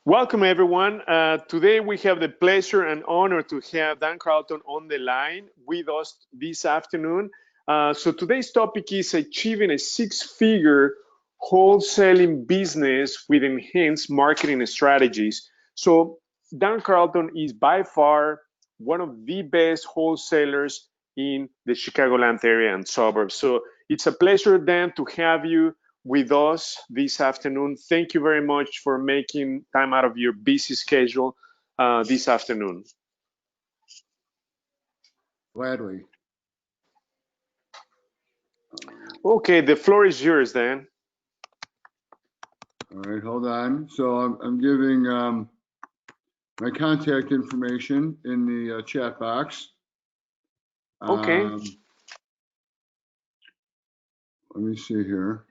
Welcome, everyone. Today we have the pleasure and honor to have Dan Carlton on the line with us this afternoon. So today's topic is achieving a six-figure wholesaling business with enhanced marketing strategies. So Dan Carlton is by far one of the best wholesalers in the Chicagoland area and suburbs. So it's a pleasure, Dan, to have you with us this afternoon. Thank you very much for making time out of your busy schedule this afternoon. Gladly. Okay, the floor is yours, Dan. All right, hold on. So I'm giving my contact information in the chat box. Okay. Let me see here.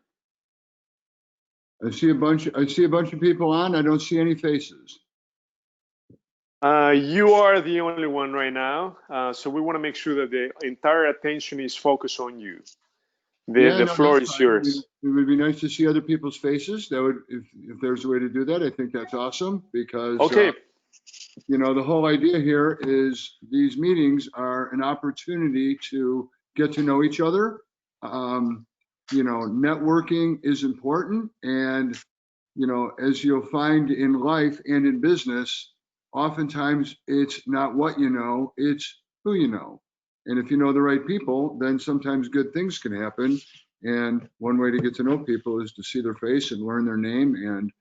I see a bunch of people on. I don't see any faces. You are the only one right now, so we want to make sure that the entire attention is focused on you. The floor is yours. It would be nice to see other people's faces. That would, if there's a way to do that, I think that's awesome because you know, the whole idea here is these meetings are an opportunity to get to know each other. You know, networking is important, and you know, as you'll find in life and in business, oftentimes it's not what you know, it's who you know. And if you know the right people, then sometimes good things can happen. And one way to get to know people is to see their face and learn their name and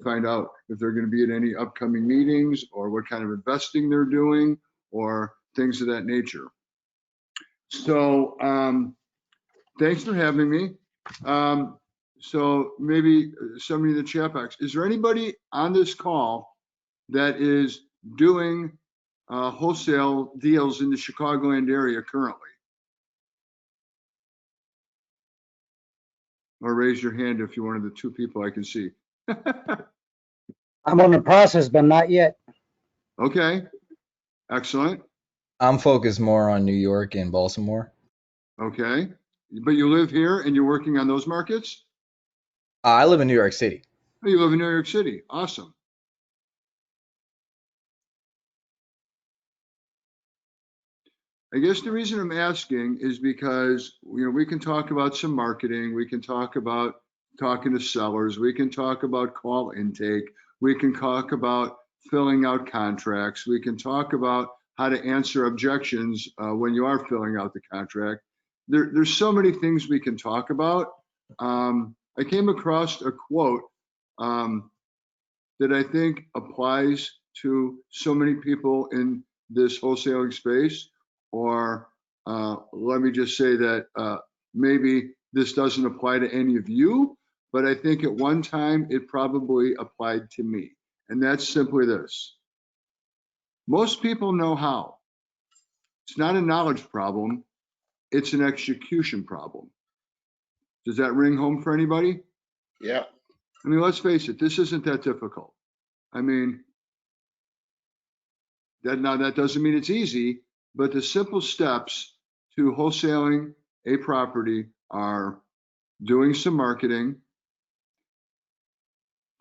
find out if they're going to be at any upcoming meetings or what kind of investing they're doing or things of that nature. So thanks for having me. So maybe somebody in the chat box, is there anybody on this call that is doing wholesale deals in the Chicagoland area currently? Or raise your hand if you're one of the two people I can see. I'm on the process, but not yet. Okay, excellent. I'm focused more on New York and Baltimore. Okay, but you live here and you're working on those markets? I live in New York City. Oh, you live in New York City, awesome. I guess the reason I'm asking is because, you know, we can talk about some marketing, we can talk about talking to sellers, we can talk about call intake, we can talk about filling out contracts, we can talk about how to answer objections when you are filling out the contract. There's so many things we can talk about. I came across a quote that I think applies to so many people in this wholesaling space. Or let me just say that maybe this doesn't apply to any of you, but I think at one time it probably applied to me. And that's simply this. Most people know how. It's not a knowledge problem, it's an execution problem. Does that ring home for anybody? Yeah. I mean, let's face it, this isn't that difficult. I mean, that doesn't mean it's easy, but the simple steps to wholesaling a property are doing some marketing,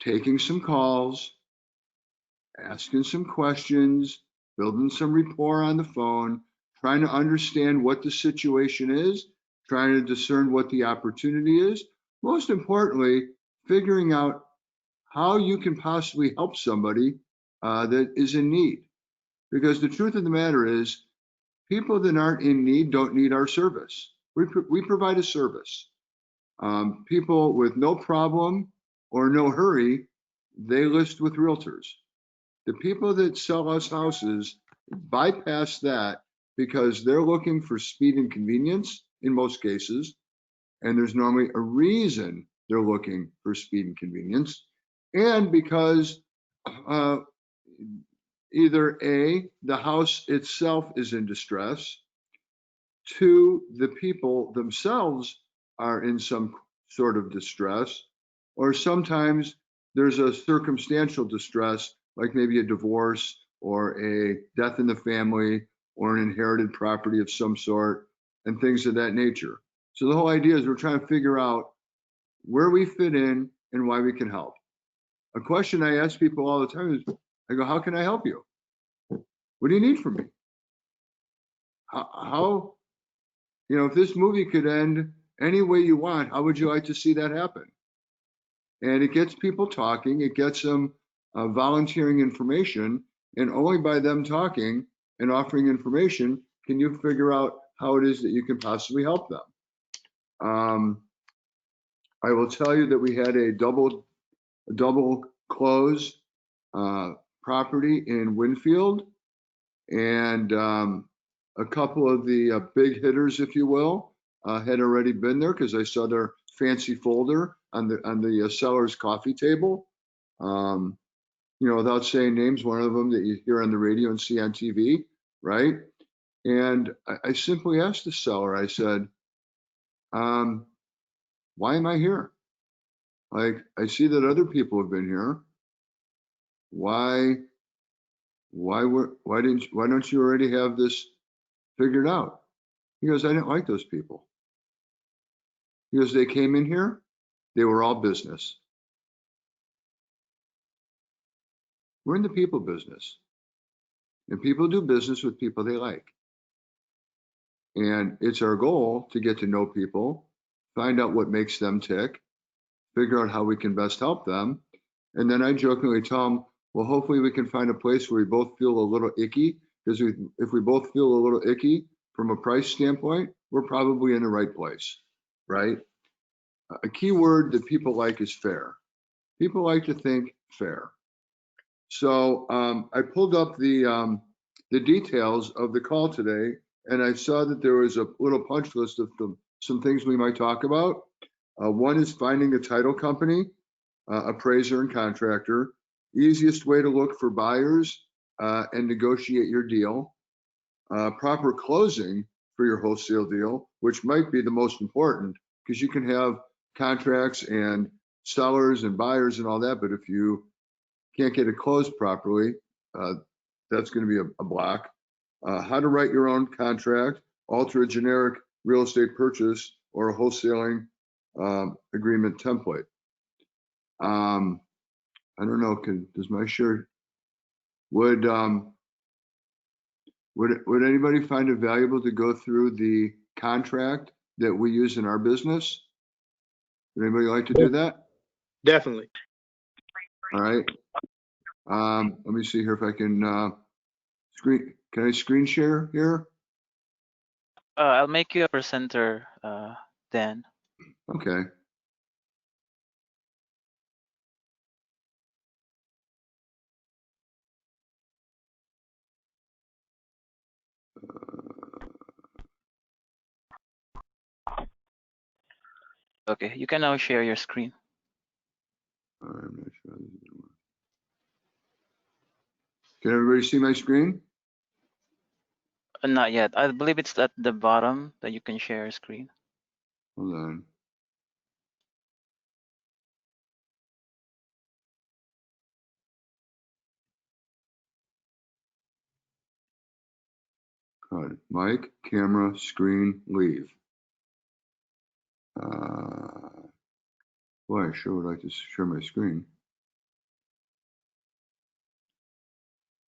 taking some calls, asking some questions, building some rapport on the phone, trying to understand what the situation is, trying to discern what the opportunity is. Most importantly, figuring out how you can possibly help somebody that is in need. Because the truth of the matter is, people that aren't in need don't need our service. We provide a service. People with no problem or no hurry, they list with realtors. The people that sell us houses bypass that because they're looking for speed and convenience in most cases. And there's normally a reason they're looking for speed and convenience. And because either A, the house itself is in distress, two, the people themselves are in some sort of distress, or sometimes there's a circumstantial distress, like maybe a divorce or a death in the family or an inherited property of some sort and things of that nature. So the whole idea is we're trying to figure out where we fit in and why we can help. a question I ask people all the time is, I go, how can I help you? What do you need from me? How, you know, if this movie could end any way you want, how would you like to see that happen? And it gets people talking, it gets them volunteering information, and only by them talking and offering information can you figure out how it is that you can possibly help them. I will tell you that we had a double close property in Winfield, and a couple of the big hitters, if you will, had already been there because I saw their fancy folder on the seller's coffee table. You know, without saying names, one of them that you hear on the radio and see on TV, right? And I simply asked the seller, I said, why am I here? Like, I see that other people have been here. Why don't you already have this figured out? He goes, I didn't like those people. He goes, they came in here, they were all business. We're in the people business. And people do business with people they like. And it's our goal to get to know people, find out what makes them tick, figure out how we can best help them. And then I jokingly tell them, well, hopefully we can find a place where we both feel a little icky, because if we both feel a little icky from a price standpoint, we're probably in the right place, right? A key word that people like is fair. People like to think fair. So I pulled up the details of the call today, and I saw that there was a little punch list of some things we might talk about. One is finding a title company, appraiser and contractor, easiest way to look for buyers and negotiate your deal, proper closing for your wholesale deal, which might be the most important because you can have contracts and sellers and buyers and all that, but if you can't get it closed properly, that's going to be a block. How to write your own contract, alter a generic real estate purchase or a wholesaling agreement template. I don't know, does my shirt, would anybody find it valuable to go through the contract that we use in our business? Would anybody like to do that? Definitely. All right. Let me see here if I can can I screen share here? I'll make you a presenter, Dan. Okay. Okay, you can now share your screen. I'm not sure this is gonna work. Can everybody see my screen? Not yet. I believe it's at the bottom that you can share your screen. Hold on. Good. Mic, camera, screen, leave. Boy, I sure would like to share my screen.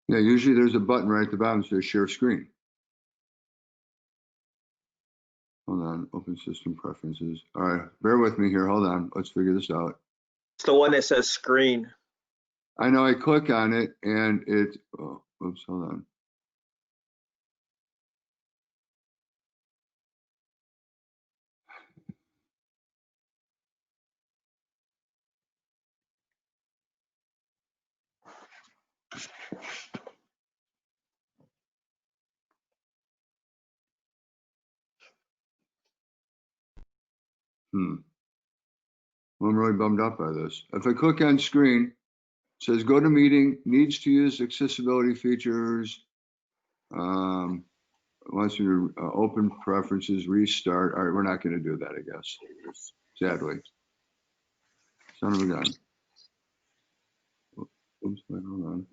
Yeah, usually there's a button right at the bottom that says share screen. Hold on, open system preferences. All right, bear with me here. Hold on, let's figure this out. It's the one that says screen. I know I click on it and it, oh, oops, hold on. Well, I'm really bummed out by this. If I click on screen, it says go to meeting, needs to use accessibility features. Wants you to open preferences, restart. All right, we're not going to do that, I guess. Sadly. Son of a gun. Oops, wait, hold on.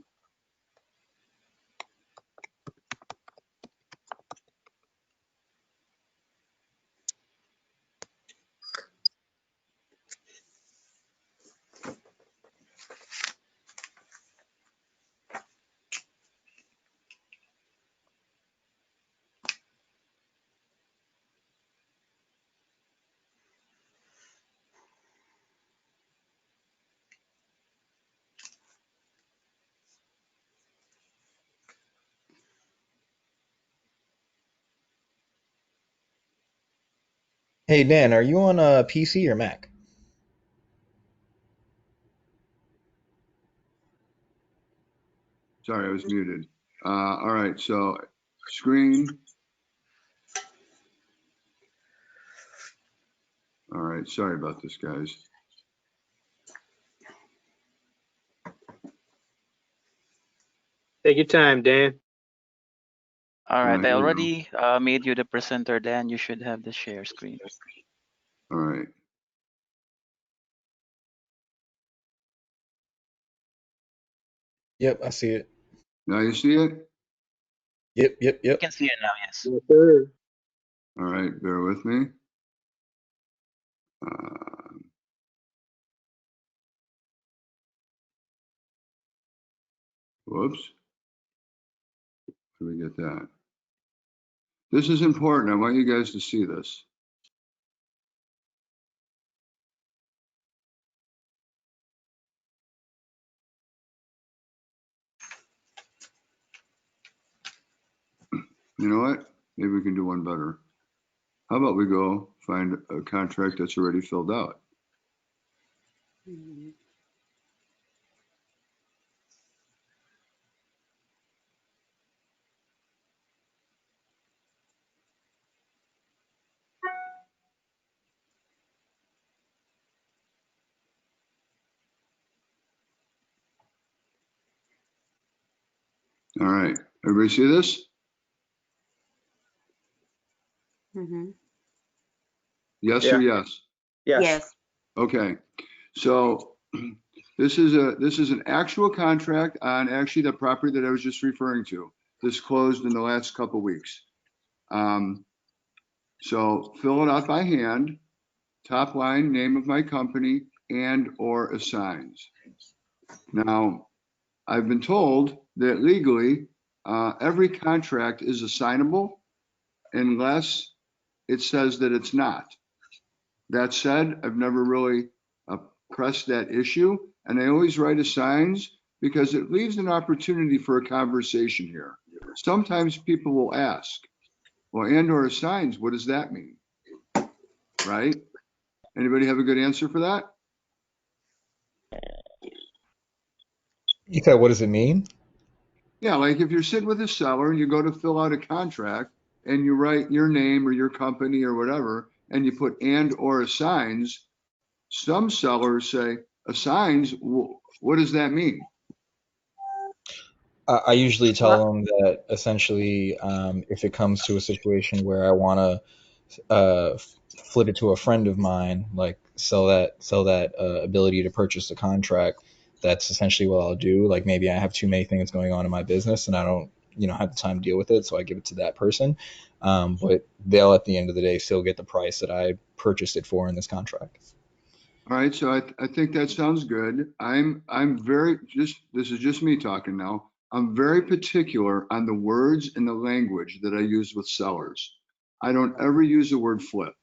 Hey Dan, are you on a PC or Mac? Sorry, I was muted. All right, so screen. All right, sorry about this, guys. Take your time, Dan. All All right, right, I here we go. already made you the presenter, Dan. You should have the share screen. All right. Yep, I see it. Now you see it? Yep, yep, You yep. can see it now, yes. Yes, sir. All right, bear with me. Uh, Whoops. Let me get that. This is important. I want you guys to see this. You know what? Maybe we can do one better. How about we go find a contract that's already filled out? All right. Everybody see this? Yes or Yeah. yes? Yes. Okay. So this is an actual contract on actually the property that I was just referring to. This closed in the last couple weeks. So fill it out by hand, top line, name of my company, and or assigns. Now, I've been told that legally, every contract is assignable unless it says that it's not. That said, I've never really pressed that issue, and I always write assigns because it leaves an opportunity for a conversation here. Sometimes people will ask, well, and or assigns, what does that mean? Right? Anybody have a good answer for that? You said, what does it mean? Yeah, like if you're sitting with a seller and you go to fill out a contract and you write your name or your company or whatever, and you put and or assigns, some sellers say, assigns, what does that mean? I usually tell them that essentially, if it comes to a situation where I want to flip it to a friend of mine, like sell that ability to purchase the contract, that's essentially what I'll do. Like maybe I have too many things going on in my business and I don't, have the time to deal with it, so I give it to that person. But they'll at the end of the day still get the price that I purchased it for in this contract. All right, so I think that sounds good. I'm very this is just me talking now. I'm very particular on the words and the language that I use with sellers. I don't ever use the word flip.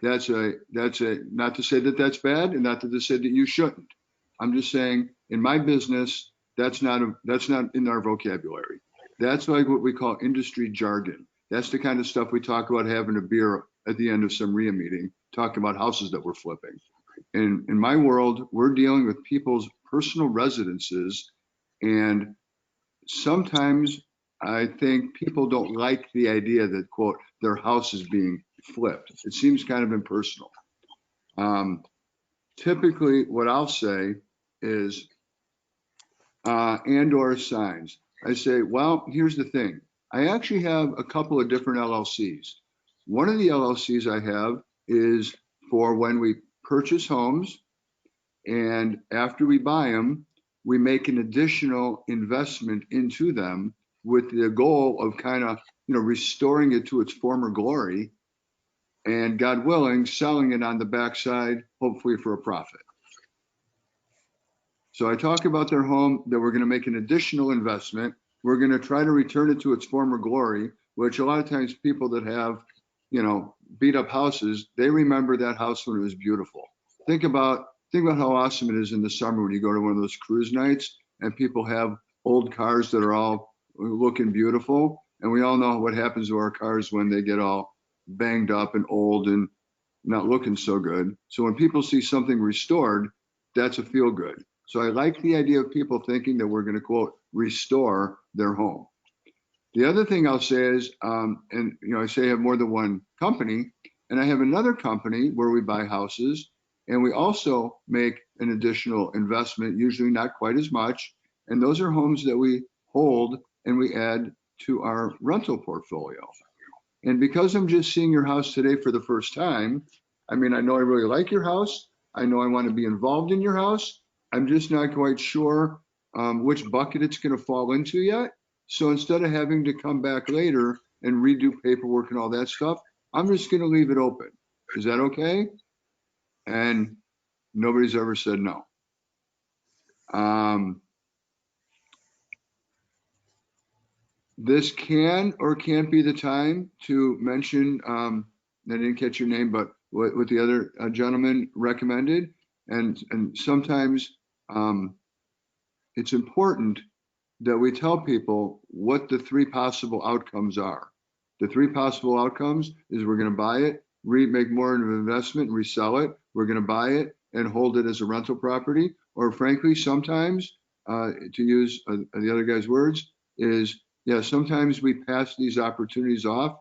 That's not to say that that's bad and not to say that you shouldn't. I'm just saying in my business, that's not in our vocabulary. That's like what we call industry jargon. That's the kind of stuff we talk about having a beer at the end of some RIA meeting, talking about houses that we're flipping. In my world, we're dealing with people's personal residences, and sometimes I think people don't like the idea that, quote, their house is being flipped. It seems kind of impersonal. Typically, what I'll say is, and or signs. I say, well, here's the thing. I actually have a couple of different LLCs. One of the LLCs I have is for when we purchase homes, and after we buy them, we make an additional investment into them with the goal of kind of, restoring it to its former glory, and God willing, selling it on the backside, hopefully for a profit. So I talk about their home, that we're going to make an additional investment. We're going to try to return it to its former glory, which a lot of times people that have, beat up houses, they remember that house when it was beautiful. Think about how awesome it is in the summer when you go to one of those cruise nights and people have old cars that are all looking beautiful. And we all know what happens to our cars when they get all banged up and old and not looking so good. So when people see something restored, that's a feel good. So I like the idea of people thinking that we're going to, quote, restore their home. The other thing I'll say is, and I say I have more than one company, and I have another company where we buy houses, and we also make an additional investment, usually not quite as much. And those are homes that we hold and we add to our rental portfolio. And because I'm just seeing your house today for the first time, I mean, I know I really like your house. I know I want to be involved in your house. I'm just not quite sure which bucket it's going to fall into yet. So instead of having to come back later and redo paperwork and all that stuff, I'm just going to leave it open. Is that okay? And nobody's ever said no. This can or can't be the time to mention, I didn't catch your name, but what the other gentleman recommended. And sometimes it's important that we tell people what the three possible outcomes are. The three possible outcomes is we're going to buy it, make more of an investment and resell it. We're going to buy it and hold it as a rental property. Or frankly, sometimes, to use the other guy's words, is, yeah, sometimes we pass these opportunities off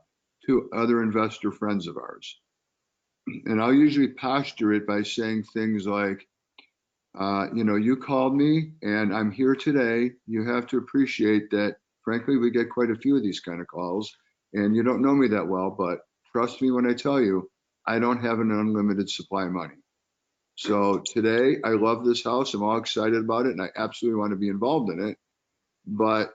to other investor friends of ours. And I'll usually posture it by saying things like, you called me and I'm here today. You have to appreciate that, frankly, we get quite a few of these kind of calls, and you don't know me that well, but trust me when I tell you, I don't have an unlimited supply of money. So today, I love this house. I'm all excited about it, and I absolutely want to be involved in it. But,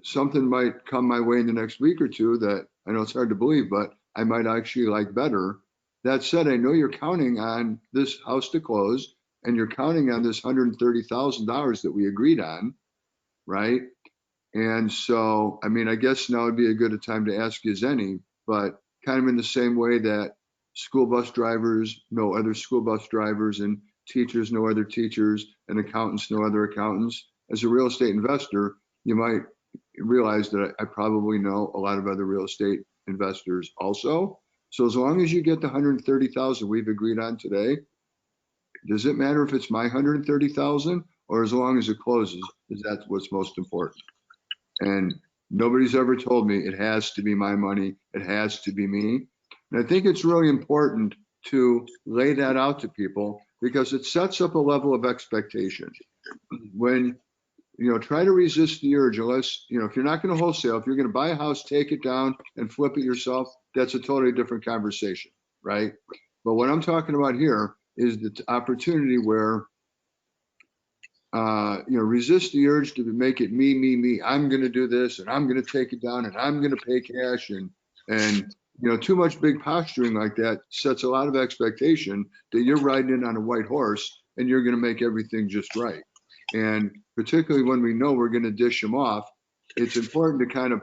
something might come my way in the next week or two that I know it's hard to believe, but I might actually like better. That said, I know you're counting on this house to close, and you're counting on this $130,000 that we agreed on, right? And so, I mean, I guess now would be a good time to ask you as any, but kind of in the same way that school bus drivers know other school bus drivers, and teachers know other teachers, and accountants know other accountants. As a real estate investor, you might realize that I probably know a lot of other real estate investors also. So as long as you get the 130,000 we've agreed on today, does it matter if it's my 130,000 or as long as it closes? Is that what's most important? And nobody's ever told me it has to be my money. It has to be me. And I think it's really important to lay that out to people because it sets up a level of expectation. When try to resist the urge, unless, if you're not going to wholesale, if you're going to buy a house, take it down and flip it yourself, that's a totally different conversation, right? But what I'm talking about here is the opportunity where, resist the urge to make it me. I'm going to do this and I'm going to take it down and I'm going to pay cash and too much big posturing like that sets a lot of expectation that you're riding in on a white horse and you're going to make everything just right. And particularly when we know we're going to dish them off, it's important to kind of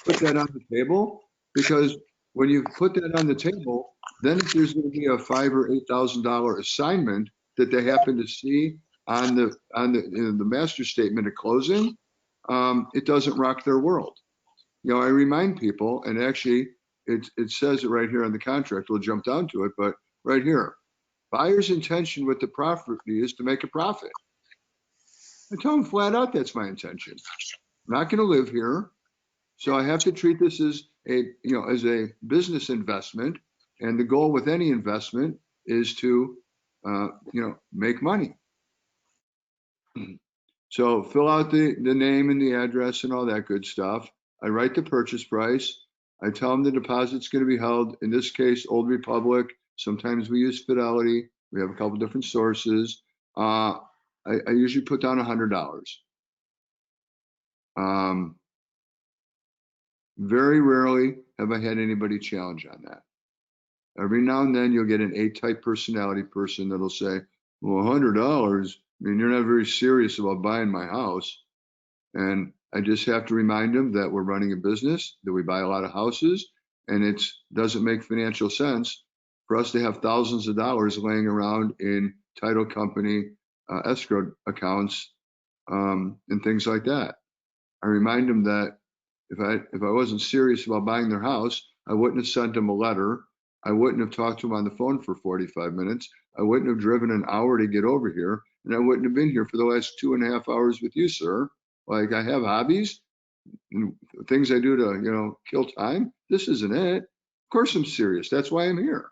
put that on the table, because when you put that on the table, then if there's going to be a $5,000 or $8,000 assignment that they happen to see on the master statement at closing, it doesn't rock their world. I remind people, and actually it says it right here on the contract. We'll jump down to it, but right here, buyer's intention with the property is to make a profit. I tell them flat out that's my intention. I'm not going to live here, so I have to treat this as a business investment. And the goal with any investment is to make money. So fill out the name and the address and all that good stuff. I write the purchase price. I tell them the deposit's going to be held. In this case, Old Republic. Sometimes we use Fidelity. We have a couple different sources. I usually put down $100. Very rarely have I had anybody challenge on that. Every now and then you'll get an A-type personality person that'll say, well, $100, I mean, you're not very serious about buying my house. And I just have to remind them that we're running a business, that we buy a lot of houses, and it doesn't make financial sense for us to have thousands of dollars laying around in title company escrow accounts and things like that. I remind them that if I wasn't serious about buying their house, I wouldn't have sent him a letter. I wouldn't have talked to him on the phone for 45 minutes. I wouldn't have driven an hour to get over here. And I wouldn't have been here for the last 2.5 hours with you, sir. Like, I have hobbies and things I do to, kill time. This isn't it. Of course I'm serious. That's why I'm here.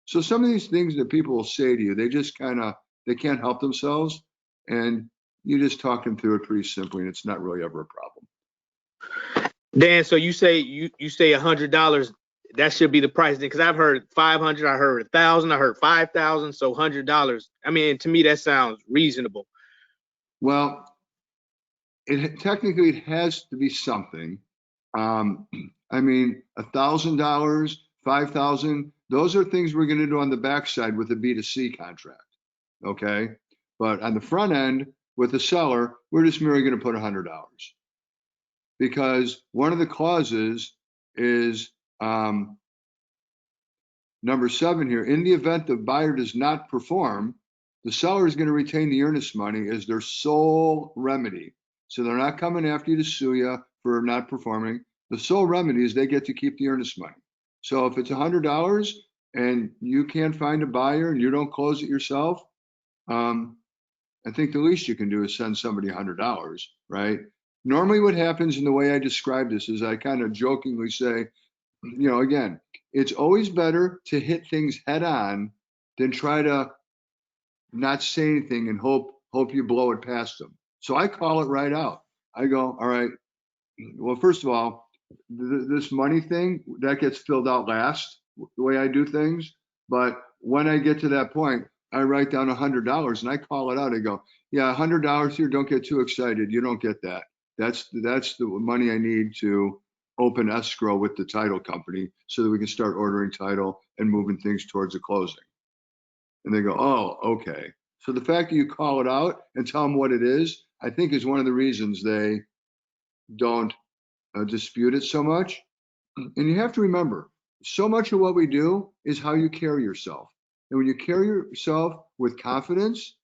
So some of these things that people will say to you, they just they can't help themselves. And you just talk them through it pretty simply, and it's not really ever a problem. Dan, so you say $100, that should be the price then? Because I've heard 500, I heard 1,000, I heard 5,000, so $100. I mean, to me that sounds reasonable. Well, technically it has to be something. I mean, $1,000, 5,000, those are things we're going to do on the backside with a B2C contract. Okay. But on the front end with the seller, we're just merely going to put $100, because one of the clauses is number 7 here. In the event the buyer does not perform, the seller is going to retain the earnest money as their sole remedy. So they're not coming after you to sue you for not performing. The sole remedy is they get to keep the earnest money. So if it's $100 and you can't find a buyer and you don't close it yourself, I think the least you can do is send somebody $100, right? Normally what happens, in the way I describe this, is I kind of jokingly say, again, it's always better to hit things head on than try to not say anything and hope you blow it past them. So I call it right out. I go, all right, well, first of all, this money thing, that gets filled out last, the way I do things. But when I get to that point, I write down $100 and I call it out. I go, yeah, $100 here. Don't get too excited. You don't get that. That's the money I need to open escrow with the title company so that we can start ordering title and moving things towards a closing. And they go, oh, okay. So the fact that you call it out and tell them what it is, I think is one of the reasons they don't dispute it so much. And you have to remember, so much of what we do is how you carry yourself. And when you carry yourself with confidence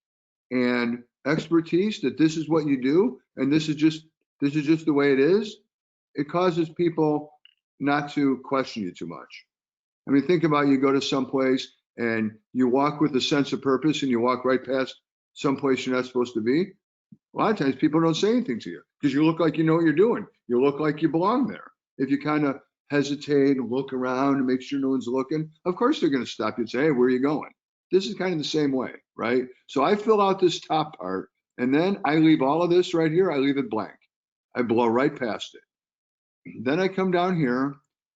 and expertise that this is what you do, and this is just the way it is, it causes people not to question you too much. I mean, think about, you go to someplace and you walk with a sense of purpose and you walk right past someplace you're not supposed to be. A lot of times people don't say anything to you because you look like you know what you're doing. You look like you belong there. If you kind of hesitate and look around and make sure no one's looking, of course they're going to stop you and say, hey, where are you going? This is kind of the same way, right? So I fill out this top part and then I leave all of this right here. I leave it blank. I blow right past it. Then I come down here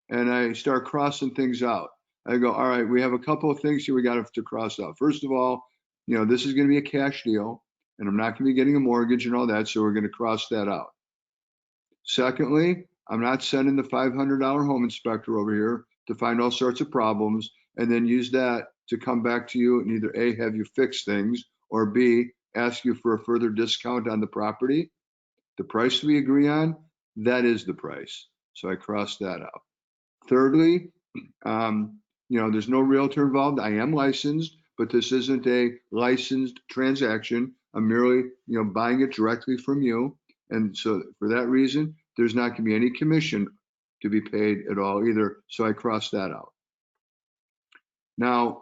and I start crossing things out. I go, all right, we have a couple of things here we got to cross out. First of all, this is going to be a cash deal and I'm not going to be getting a mortgage and all that. So we're going to cross that out. Secondly, I'm not sending the $500 home inspector over here to find all sorts of problems and then use that to come back to you and either A, have you fix things, or B, ask you for a further discount on the property. The price we agree on, that is the price. So I crossed that out. Thirdly, there's no realtor involved. I am licensed, but this isn't a licensed transaction. I'm merely, buying it directly from you. And so for that reason, there's not going to be any commission to be paid at all either. So I crossed that out. Now,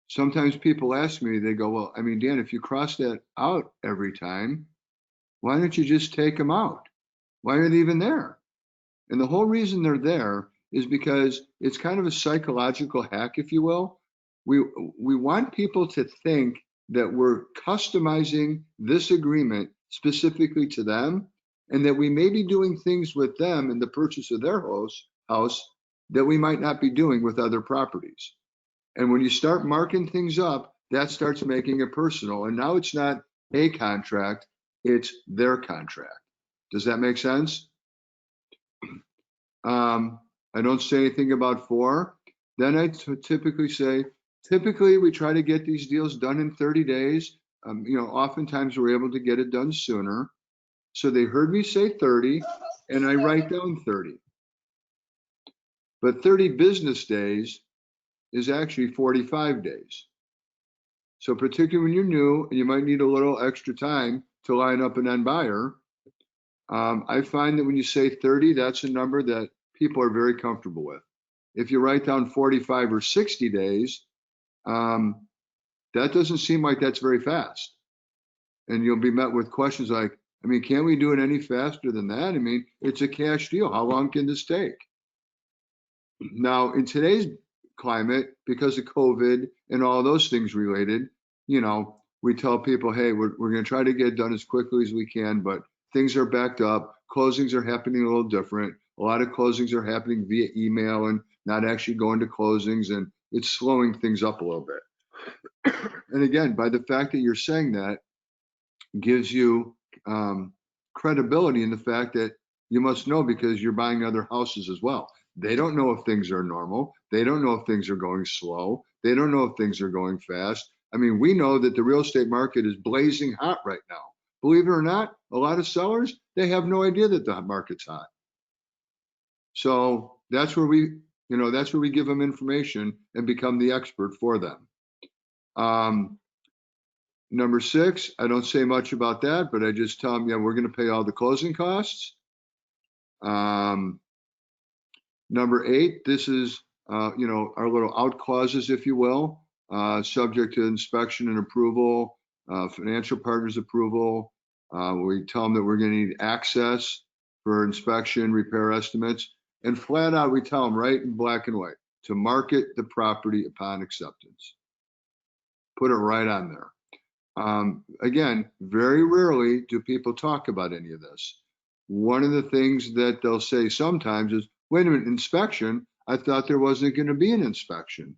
sometimes people ask me, they go, well, I mean, Dan, if you cross that out every time, why don't you just take them out? Why are they even there? And the whole reason they're there is because it's kind of a psychological hack, if you will. We want people to think that we're customizing this agreement specifically to them, and that we may be doing things with them in the purchase of their house that we might not be doing with other properties. And when you start marking things up, that starts making it personal. And now it's not a contract, it's their contract. Does that make sense? I don't say anything about 4. Then I typically say, we try to get these deals done in 30 days. Oftentimes we're able to get it done sooner. So they heard me say 30 and I write down 30. But 30 business days is actually 45 days. So particularly when you're new and you might need a little extra time to line up an end buyer, I find that when you say 30, that's a number that people are very comfortable with. If you write down 45 or 60 days, that doesn't seem like that's very fast. And you'll be met with questions like, I mean, can't we do it any faster than that? I mean, it's a cash deal. How long can this take? Now, in today's climate, because of COVID and all those things related, you know, we tell people, hey, we're going to try to get it done as quickly as we can, but things are backed up. Closings are happening a little different. A lot of closings are happening via email and not actually going to closings, and it's slowing things up a little bit. And again, by the fact that you're saying that gives you credibility in the fact that you must know, because you're buying other houses as well. They don't know if things are normal. They don't know if things are going slow. They don't know if things are going fast. I mean, we know that the real estate market is blazing hot right now. Believe it or not, a lot of sellers, they have no idea that the market's hot. So that's where we, you know, that's where we give them information and become the expert for them. Number 6, I don't say much about that, but I just tell them, yeah, we're going to pay all the closing costs. Number 8, this is, you know, our little out clauses, if you will, subject to inspection and approval, financial partners approval. We tell them that we're going to need access for inspection, repair estimates, and flat out, we tell them right in black and white to market the property upon acceptance. Put it right on there. Again, very rarely do people talk about any of this. One of the things that they'll say sometimes is, wait a minute, inspection? I thought there wasn't going to be an inspection.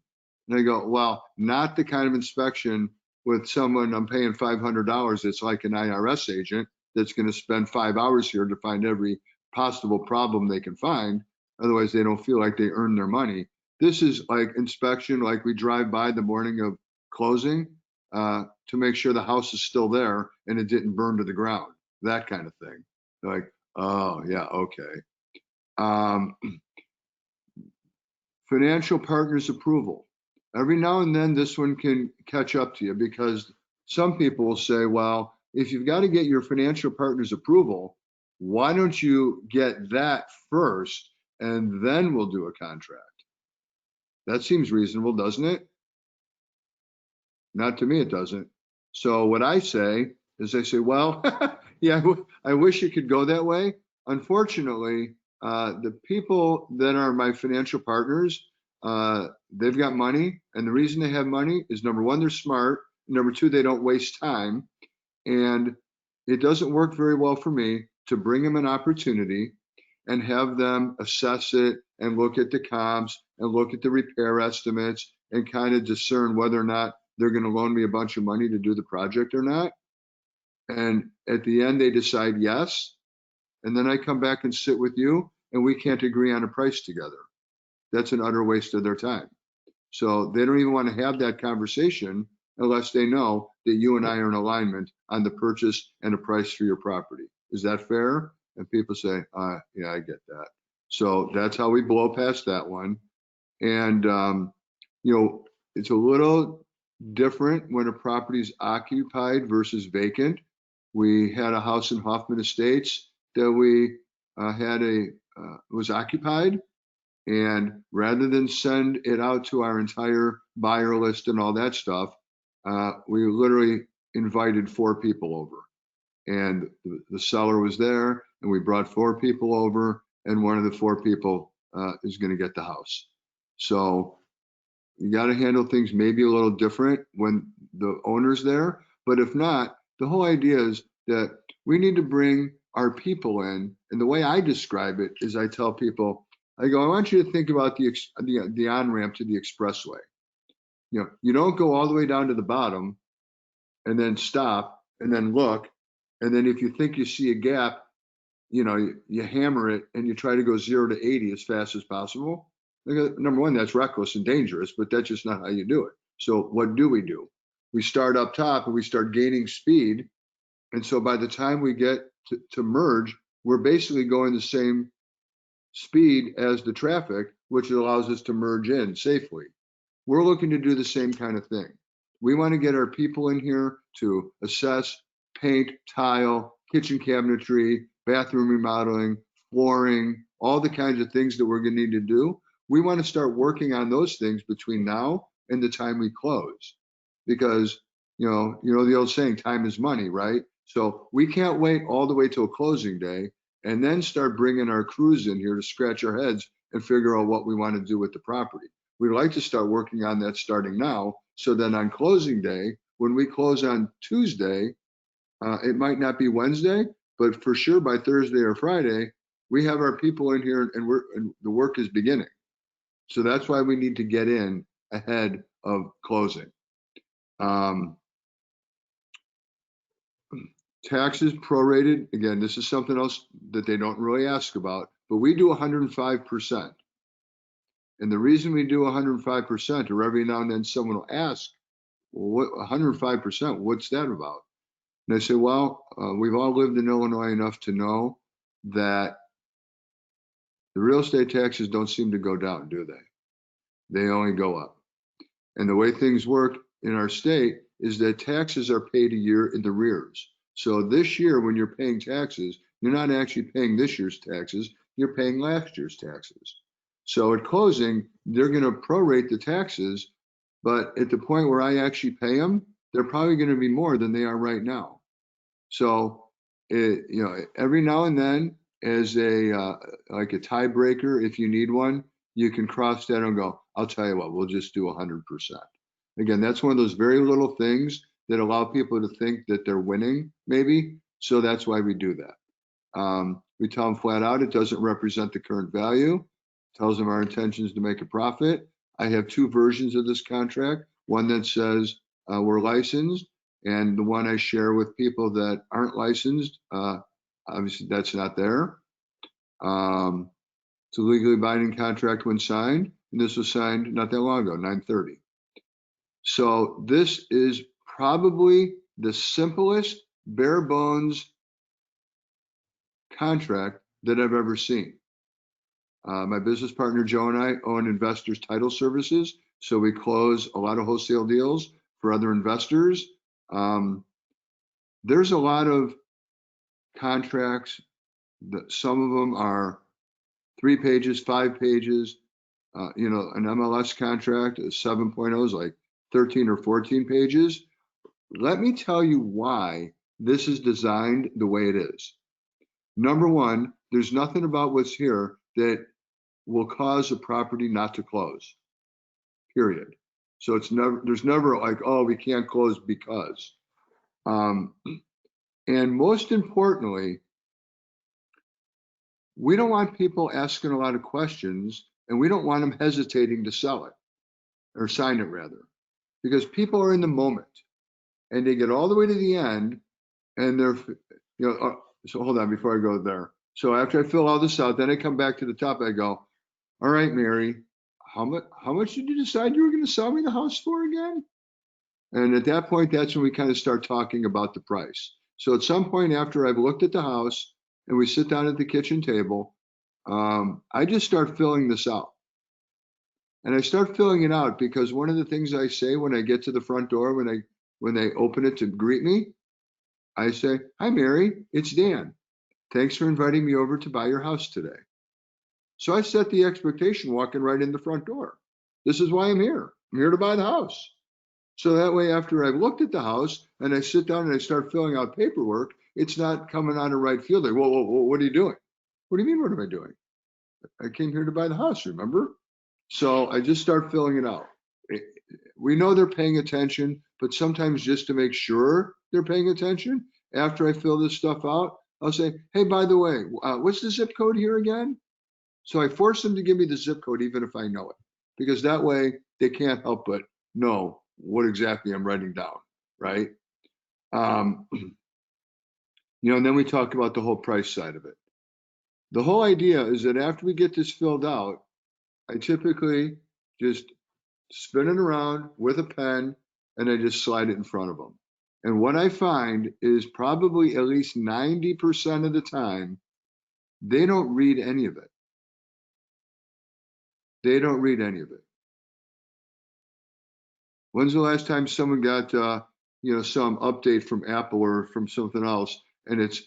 And I go, well, not the kind of inspection with someone I'm paying $500. It's like an IRS agent that's going to spend 5 hours here to find every possible problem they can find. Otherwise, they don't feel like they earn their money. This is like inspection, like we drive by the morning of closing to make sure the house is still there and it didn't burn to the ground, that kind of thing. They're like, oh, yeah, okay. Financial partners approval. Every now and then this one can catch up to you, because some people will say, well, if you've got to get your financial partner's approval, why don't you get that first and then we'll do a contract? That seems reasonable, doesn't it? Not to me, it doesn't. So what I say is I say, well, yeah, I wish it could go that way. Unfortunately, the people that are my financial partners, they've got money. And the reason they have money is, number 1, they're smart. Number 2, they don't waste time. And it doesn't work very well for me to bring them an opportunity and have them assess it and look at the comps and look at the repair estimates and kind of discern whether or not they're going to loan me a bunch of money to do the project or not. And at the end, they decide yes. And then I come back and sit with you and we can't agree on a price together. That's an utter waste of their time. So they don't even want to have that conversation unless they know that you and I are in alignment on the purchase and a price for your property. Is that fair? And people say, yeah, I get that. So that's how we blow past that one. And, you know, it's a little different when a property is occupied versus vacant. We had a house in Hoffman Estates that we was occupied, and rather than send it out to our entire buyer list and all that stuff, we literally invited 4 people over, and the seller was there, and we brought 4 people over, and one of the 4 people is going to get the house. So you got to handle things maybe a little different when the owner's there. But if not, the whole idea is that we need to bring our people in. And the way I describe it is I tell people, I go, I want you to think about the on-ramp to the expressway. You know, you don't go all the way down to the bottom and then stop and then look. And then if you think you see a gap, you know, you hammer it and you try to go 0 to 80 as fast as possible. Number 1, that's reckless and dangerous, but that's just not how you do it. So what do? We start up top and we start gaining speed. And so by the time we get to merge, we're basically going the same speed as the traffic, which allows us to merge in safely. We're looking to do the same kind of thing. We want to get our people in here to assess, paint, tile, kitchen cabinetry, bathroom remodeling, flooring, all the kinds of things that we're going to need to do. We want to start working on those things between now and the time we close, because you know the old saying, time is money, right? So we can't wait all the way till closing day and then start bringing our crews in here to scratch our heads and figure out what we want to do with the property. We'd like to start working on that starting now, so then on closing day, when we close on Tuesday, it might not be Wednesday, but for sure by Thursday or Friday, we have our people in here and the work is beginning. So that's why we need to get in ahead of closing. Taxes prorated, again, this is something else that they don't really ask about, but we do 105%. And the reason we do 105%, or every now and then someone will ask, well, what 105%, what's that about? And I say, well, we've all lived in Illinois enough to know that the real estate taxes don't seem to go down, do they? They only go up. And the way things work in our state is that taxes are paid a year in arrears. So this year, when you're paying taxes, you're not actually paying this year's taxes, you're paying last year's taxes. So at closing, they're going to prorate the taxes, but at the point where I actually pay them, they're probably going to be more than they are right now. So, every now and then, as like a tiebreaker, if you need one, you can cross that and go, I'll tell you what, we'll just do 100%. Again, that's one of those very little things that allow people to think that they're winning, maybe. So that's why we do that. We tell them flat out, it doesn't represent the current value. Tells them our intentions to make a profit. I have two versions of this contract. One that says we're licensed, and the one I share with people that aren't licensed, obviously that's not there. It's a legally binding contract when signed, and this was signed not that long ago, 9/30. So this is probably the simplest, bare bones contract that I've ever seen. My business partner, Joe, and I own Investors Title Services. So we close a lot of wholesale deals for other investors. There's a lot of contracts that some of them are 3 pages, 5 pages. An MLS contract, a 7.0 is like 13 or 14 pages. Let me tell you why this is designed the way it is. Number one, there's nothing about what's here that will cause a property not to close, period. So there's never like, oh, we can't close because. And most importantly, we don't want people asking a lot of questions, and we don't want them hesitating to sell it or sign it rather, because people are in the moment and they get all the way to the end and they're, so hold on before I go there. So after I fill all this out, then I come back to the top, I go, all right, Mary, how much did you decide you were going to sell me the house for again? And at that point, that's when we kind of start talking about the price. So at some point after I've looked at the house and we sit down at the kitchen table, I just start filling this out. And I start filling it out because one of the things I say when I get to the front door, when they open it to greet me, I say, hi, Mary, it's Dan. Thanks for inviting me over to buy your house today. So I set the expectation walking right in the front door. This is why I'm here. I'm here to buy the house. So that way, after I've looked at the house and I sit down and I start filling out paperwork, it's not coming on a right field. Like, whoa, what are you doing? What do you mean, what am I doing? I came here to buy the house, remember? So I just start filling it out. We know they're paying attention, but sometimes just to make sure they're paying attention, after I fill this stuff out, I'll say, hey, by the way, what's the zip code here again? So I force them to give me the zip code, even if I know it, because that way they can't help but know what exactly I'm writing down, right? And then we talk about the whole price side of it. The whole idea is that after we get this filled out, I typically just spin it around with a pen and I just slide it in front of them. And what I find is probably at least 90% of the time, they don't read any of it. They don't read any of it. When's the last time someone got, some update from Apple or from something else, and it's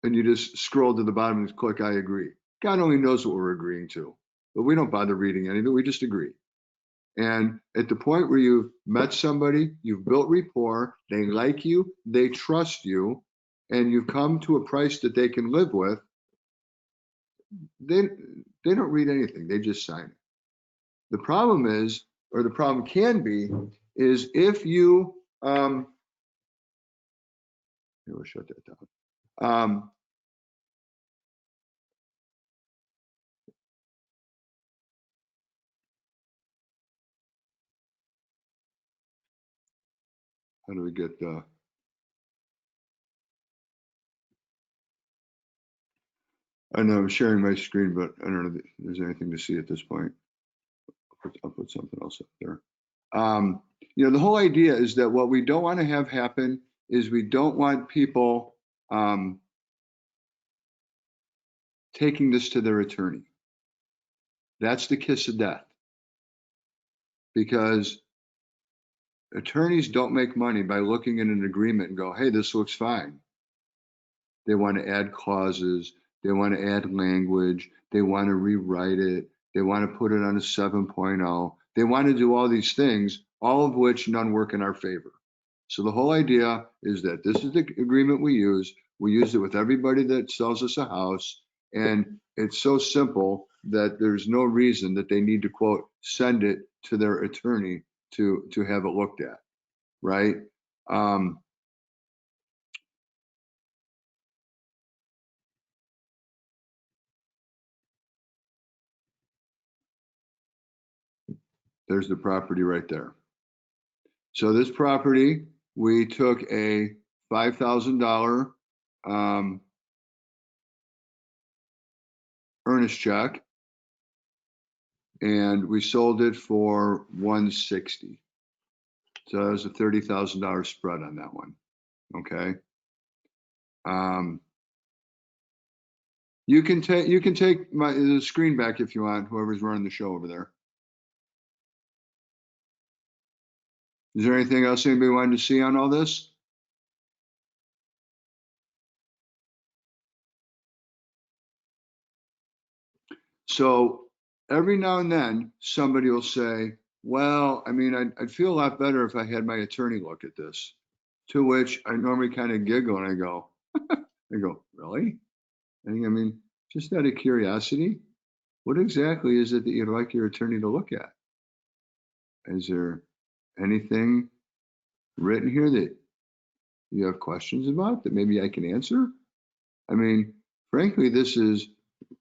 and you just scroll to the bottom and click I agree. God only knows what we're agreeing to, but we don't bother reading anything. We just agree. And at the point where you've met somebody, you've built rapport, they like you, they trust you, and you've come to a price that they can live with, they don't read anything. They just sign it. The problem is, or the problem can be, is if you, we'll shut that down. How do we get, I know I'm sharing my screen, but I don't know if there's anything to see at this point. I'll put something else up there. You know, the whole idea is that what we don't want to have happen is we don't want people taking this to their attorney. That's the kiss of death. Because attorneys don't make money by looking at an agreement and go, hey, this looks fine. They want to add clauses. They want to add language. They want to rewrite it. They want to put it on a 7.0. They want to do all these things, all of which none work in our favor. So the whole idea is that this is the agreement we use. We use it with everybody that sells us a house. And it's so simple that there's no reason that they need to, quote, send it to their attorney to have it looked at, right? There's the property right there. So this property, we took a $5,000 earnest check, and we sold it for $160. So that was a $30,000 spread on that one. Okay. You can take the screen back if you want, whoever's running the show over there. Is there anything else anybody wanted to see on all this? So every now and then somebody will say, well, I mean, I'd feel a lot better if I had my attorney look at this. To which I normally kind of giggle and I go, really? I mean, just out of curiosity, what exactly is it that you'd like your attorney to look at? Is there anything written here that you have questions about that maybe I can answer? I mean, frankly, this is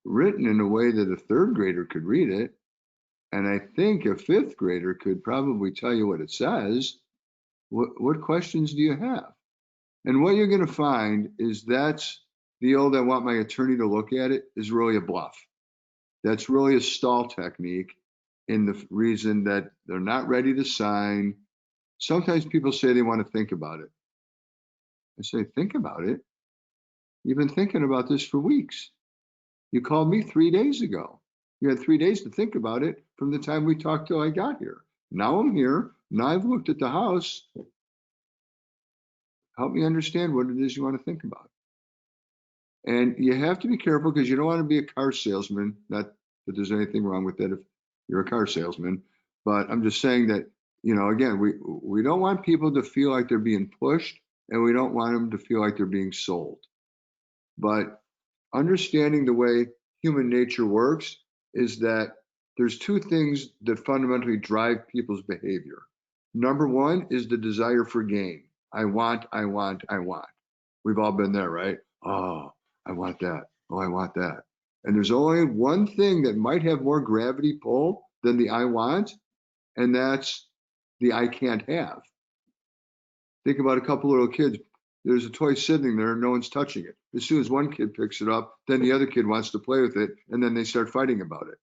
written in a way that a third grader could read it. And I think a fifth grader could probably tell you what it says. What questions do you have? And what you're going to find is that's the old I want my attorney to look at it is really a bluff. That's really a stall technique in the reason that they're not ready to sign. Sometimes people say they want to think about it. I say, think about it. You've been thinking about this for weeks. You called me 3 days ago. You had 3 days to think about it from the time we talked till I got here. Now I'm here. Now I've looked at the house. Help me understand what it is you want to think about. And you have to be careful because you don't want to be a car salesman. Not that there's anything wrong with that if you're a car salesman, but I'm just saying that, you know, again, we don't want people to feel like they're being pushed, and we don't want them to feel like they're being sold. But understanding the way human nature works is that there's two things that fundamentally drive people's behavior. Number one is the desire for gain. I want. We've all been there, right? Oh, I want that. Oh, I want that. And there's only one thing that might have more gravity pull than the I want, and that's the I can't have. Think about a couple little kids. There's a toy sitting there, no one's touching it. As soon as one kid picks it up, then the other kid wants to play with it, and then they start fighting about it.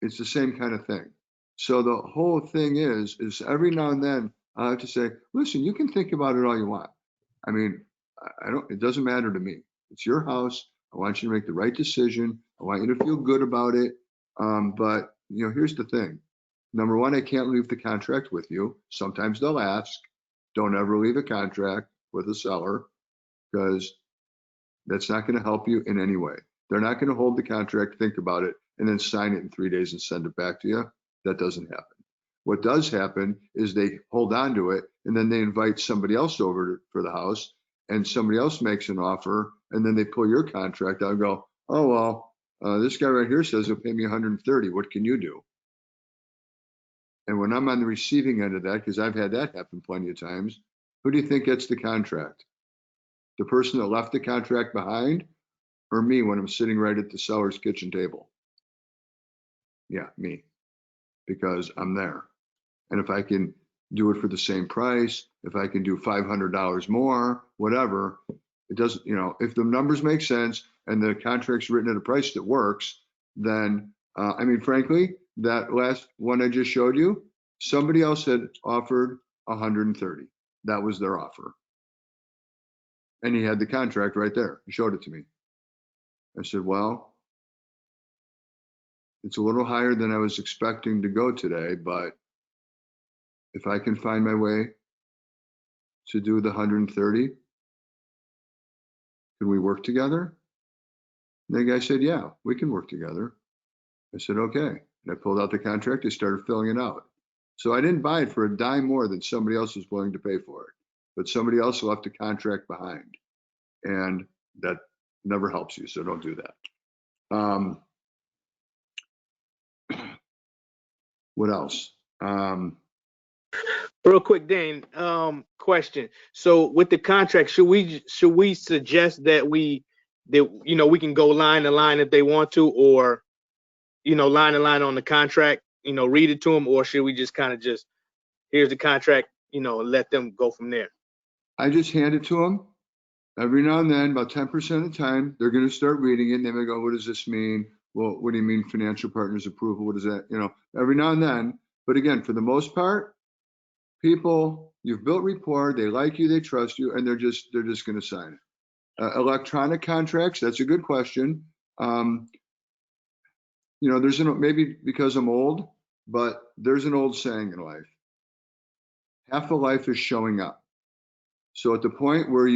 It's the same kind of thing. So the whole thing is every now and then I have to say, listen, you can think about it all you want. I mean, it doesn't matter to me. It's your house. I want you to make the right decision. I want you to feel good about it. But you know, here's the thing. Number one, I can't leave the contract with you. Sometimes they'll ask, don't ever leave a contract with a seller, because That's not going to help you in any way. They're not going to hold the contract, think about it, and then sign it in 3 days and send it back to you. That doesn't happen. What does happen is they hold on to it, and then they invite somebody else over for the house, and somebody else makes an offer, and then they pull your contract out and go, oh, well, this guy right here says he'll pay me 130. What can you do? And when I'm on the receiving end of that, because I've had that happen plenty of times, who do you think gets the contract? The person that left the contract behind, or me when I'm sitting right at the seller's kitchen table? Yeah, me, because I'm there. And if I can do it for the same price, if I can do $500 more, whatever, it doesn't, you know, if the numbers make sense and the contract's written at a price that works, then, I mean, frankly, that last one I just showed you, somebody else had offered 130. That was their offer. And he had the contract right there. He showed it to me. I said, well, it's a little higher than I was expecting to go today, but if I can find my way to do the 130, can we work together? And the guy said, yeah, we can work together. I said, okay. And I pulled out the contract. I started filling it out. So I didn't buy it for a dime more than somebody else was willing to pay for it. But somebody else left the contract behind. And that never helps you. So don't do that. What else? Real quick, Dane, question. So with the contract, should we suggest that we can go line to line if they want to, or line to line on the contract, read it to them, or should we just kind of just, here's the contract, and let them go from there? I just hand it to them. Every now and then, about 10% of the time, they're going to start reading it and they may go, what does this mean? Well, what do you mean financial partners approval? What is that? Every now and then. But again, for the most part, people, you've built rapport, they like you, they trust you, and they're just going to sign it. Electronic contracts, that's a good question. There's maybe because I'm old, but there's an old saying in life. Half of life is showing up. So at the point where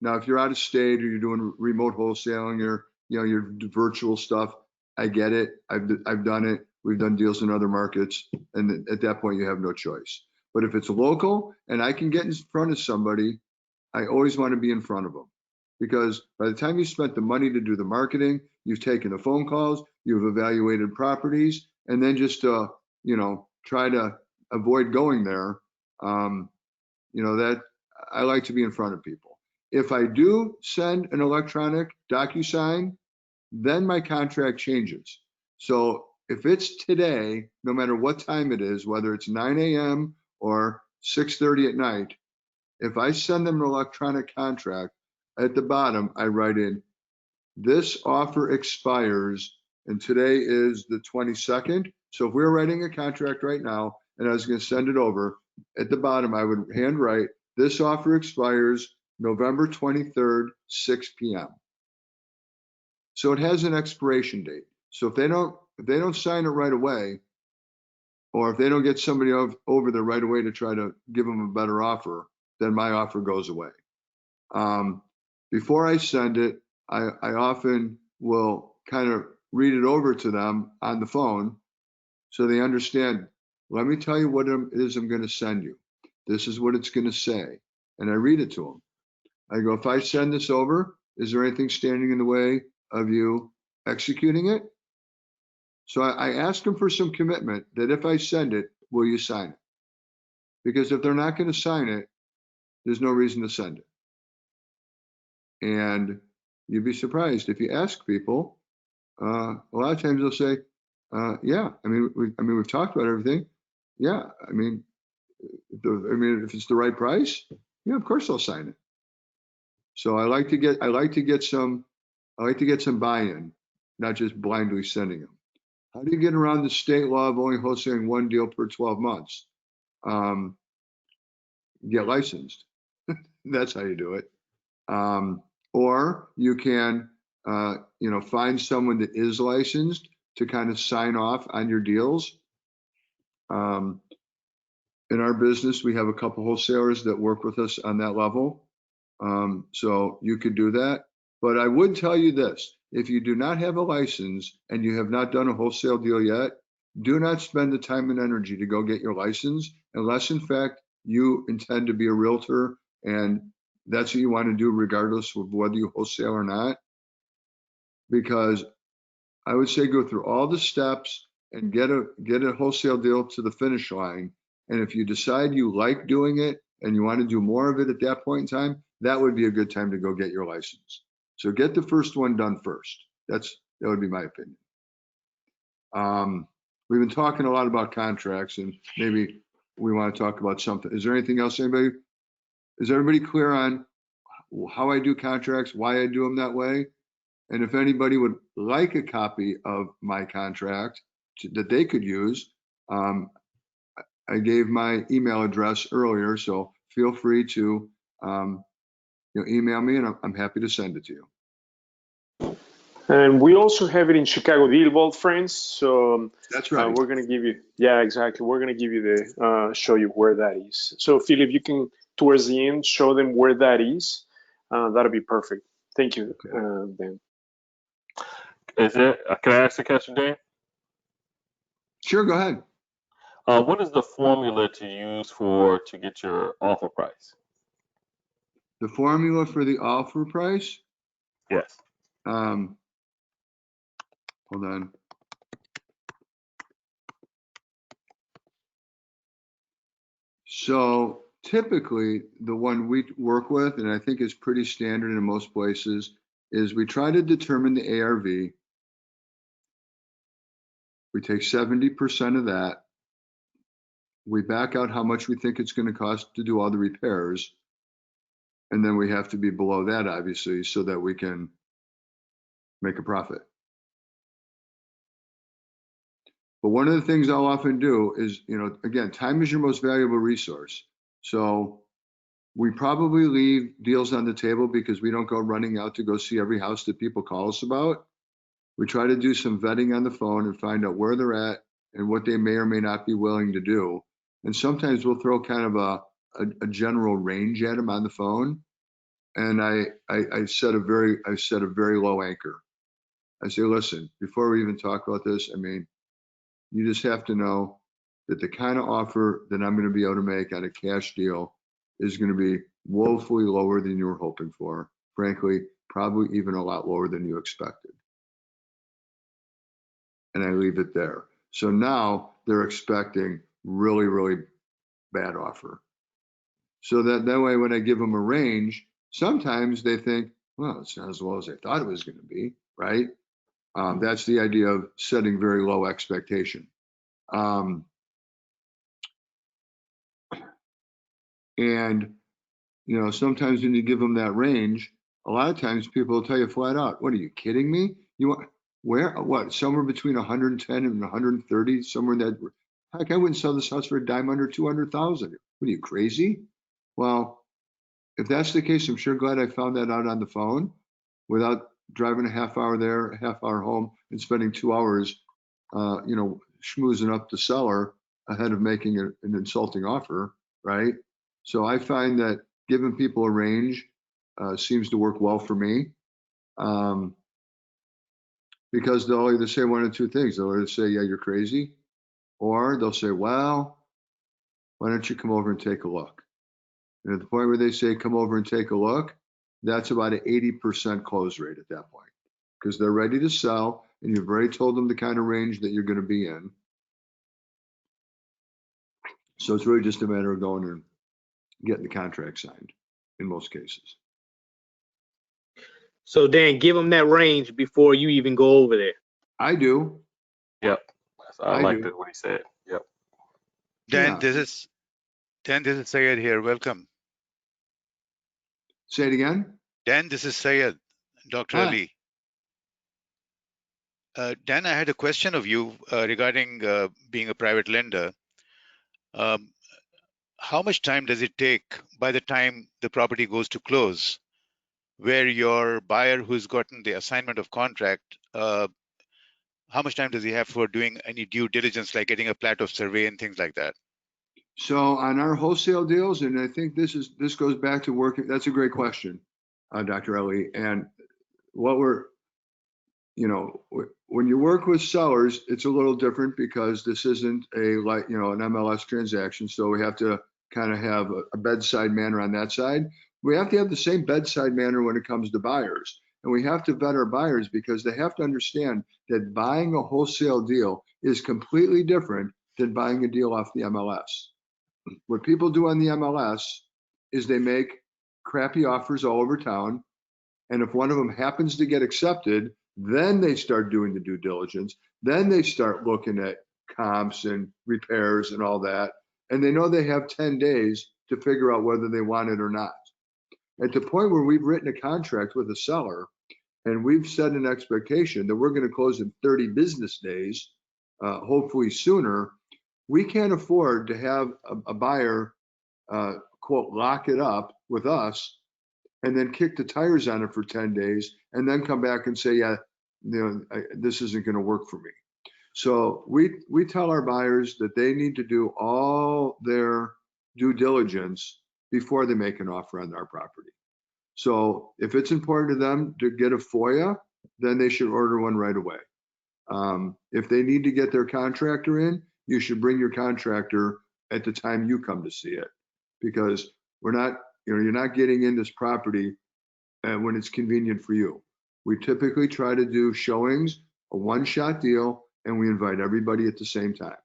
now if you're out of state or you're doing remote wholesaling or your virtual stuff, I get it. I've done it. We've done deals in other markets, and at that point you have no choice. But if it's local and I can get in front of somebody, I always want to be in front of them, because by the time you spent the money to do the marketing, you've taken the phone calls, you've evaluated properties, and then just try to avoid going there. That I like to be in front of people. If I do send an electronic DocuSign, then my contract changes. So if it's today, no matter what time it is, whether it's 9 a.m. or 6:30 at night, if I send them an electronic contract, at the bottom, I write in, this offer expires, and today is the 22nd. So if we were writing a contract right now and I was going to send it over, at the bottom, I would handwrite, this offer expires November 23rd, 6 p.m. So it has an expiration date. So if they don't sign it right away, or if they don't get somebody over there right away to try to give them a better offer, then my offer goes away. Before I send it, I often will kind of read it over to them on the phone so they understand, let me tell you what it is I'm going to send you. This is what it's going to say. And I read it to them. I go, if I send this over, is there anything standing in the way of you executing it? So I ask them for some commitment that if I send it, will you sign it? Because if they're not going to sign it, there's no reason to send it. And you'd be surprised if you ask people, a lot of times they'll say, yeah, we've talked about everything. Yeah, if it's the right price, yeah, of course I'll sign it. So I like to get some buy-in, not just blindly sending them. How do you get around the state law of only wholesaling one deal per 12 months? Get licensed. That's how you do it. Or you can, find someone that is licensed to kind of sign off on your deals. In our business, we have a couple wholesalers that work with us on that level. So you could do that. But I would tell you this, if you do not have a license and you have not done a wholesale deal yet, do not spend the time and energy to go get your license unless in fact you intend to be a realtor and that's what you want to do regardless of whether you wholesale or not. Because I would say go through all the steps and get a wholesale deal to the finish line. And if you decide you like doing it and you want to do more of it at that point in time, that would be a good time to go get your license. So get the first one done first. That would be my opinion. We've been talking a lot about contracts and maybe we want to talk about something. Is there anything else, anybody? Is everybody clear on how I do contracts, why I do them that way? And if anybody would like a copy of my contract that they could use, I gave my email address earlier, so feel free to email me and I'm happy to send it to you. And we also have it in ChicagoDealVault, friends. So that's right. We're going to give you, yeah, exactly. We're going to give you the, show you where that is. So Philip, you can, towards the end, show them where that is. That'll be perfect. Thank you, Dan. Can I ask a question, Dan? Sure, go ahead. What is the formula to use to get your offer price? The formula for the offer price? Yes. Hold on. So typically the one we work with, and I think is pretty standard in most places, is we try to determine the ARV. We take 70% of that. We back out how much we think it's going to cost to do all the repairs. And then we have to be below that, obviously, so that we can make a profit. But one of the things I'll often do is, again, time is your most valuable resource. So we probably leave deals on the table because we don't go running out to go see every house that people call us about. We try to do some vetting on the phone and find out where they're at and what they may or may not be willing to do. And sometimes we'll throw kind of a general range at them on the phone. And I set a very low anchor. I say, listen, before we even talk about this, I mean, you just have to know that the kind of offer that I'm going to be able to make on a cash deal is going to be woefully lower than you were hoping for. Frankly, probably even a lot lower than you expected. And I leave it there. So now they're expecting really, really bad offer. So that way, when I give them a range, sometimes they think, well, it's not as low as I thought it was going to be, right? That's the idea of setting very low expectation. And sometimes when you give them that range, a lot of times people will tell you flat out, what, are you kidding me? You want, what, somewhere between 110 and 130, somewhere in that, heck, I wouldn't sell this house for a dime under 200,000. What are you, crazy? Well, if that's the case, I'm sure glad I found that out on the phone without driving a half hour there, a half hour home, and spending 2 hours, schmoozing up the seller ahead of making an insulting offer, right? So I find that giving people a range seems to work well for me, because they'll either say one of two things. They'll either say, yeah, you're crazy, or they'll say, well, why don't you come over and take a look? And at the point where they say, come over and take a look, that's about an 80% close rate at that point, because they're ready to sell and you've already told them the kind of range that you're going to be in. So it's really just a matter of going and getting the contract signed in most cases. So Dan, give them that range before you even go over there. I do. Yep. I liked what he said. Yep. Dan, this is Sayed here. Welcome. Say it again. Dan, this is Sayed, Dr. Ali. Dan, I had a question of you regarding being a private lender. How much time does it take by the time the property goes to close, where your buyer who's gotten the assignment of contract, how much time does he have for doing any due diligence, like getting a plat of survey and things like that? So on our wholesale deals, and I think this goes back to working, that's a great question, Dr. Ali. And what we're, you know, when you work with sellers, it's a little different because this isn't a like, you know, an MLS transaction. So we have to kind of have a bedside manner on that side. We have to have the same bedside manner when it comes to buyers. And we have to vet our buyers because they have to understand that buying a wholesale deal is completely different than buying a deal off the MLS. What people do on the MLS is they make crappy offers all over town. And if one of them happens to get accepted, then they start doing the due diligence. Then they start looking at comps and repairs and all that. And they know they have 10 days to figure out whether they want it or not. At the point where we've written a contract with a seller and we've set an expectation that we're going to close in 30 business days, hopefully sooner, we can't afford to have a buyer, quote, lock it up with us and then kick the tires on it for 10 days and then come back and say, yeah, you know, this isn't going to work for me. So we tell our buyers that they need to do all their due diligence before they make an offer on our property. So if it's important to them to get a FOIA, then they should order one right away. If they need to get their contractor in, you should bring your contractor at the time you come to see it, because we're not, you know, you're not getting in this property when it's convenient for you. We typically try to do showings, a one-shot deal, and we invite everybody at the same time.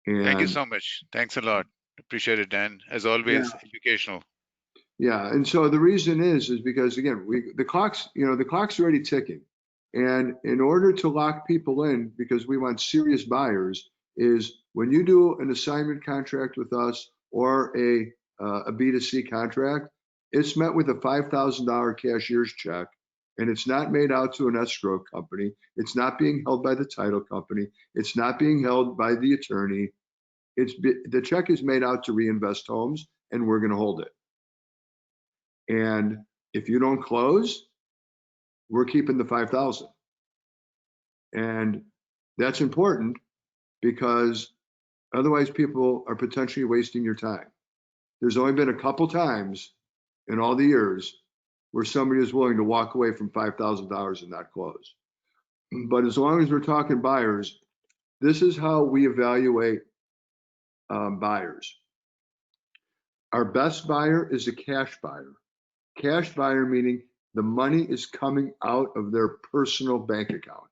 And thank you so much. Thanks a lot. Appreciate it, Dan. As always, educational. Yeah, and so the reason is because again, the clock's already ticking. And in order to lock people in, because we want serious buyers, is when you do an assignment contract with us or a B2C contract, it's met with a $5,000 cashier's check, and it's not made out to an escrow company. It's not being held by the title company. It's not being held by the attorney. The check is made out to Reinvest Homes, and we're going to hold it. And if you don't close, we're keeping the 5,000. And that's important because otherwise people are potentially wasting your time. There's only been a couple times in all the years where somebody is willing to walk away from $5,000 and not close. But as long as we're talking buyers, this is how we evaluate buyers. Our best buyer is a cash buyer. Cash buyer meaning the money is coming out of their personal bank account.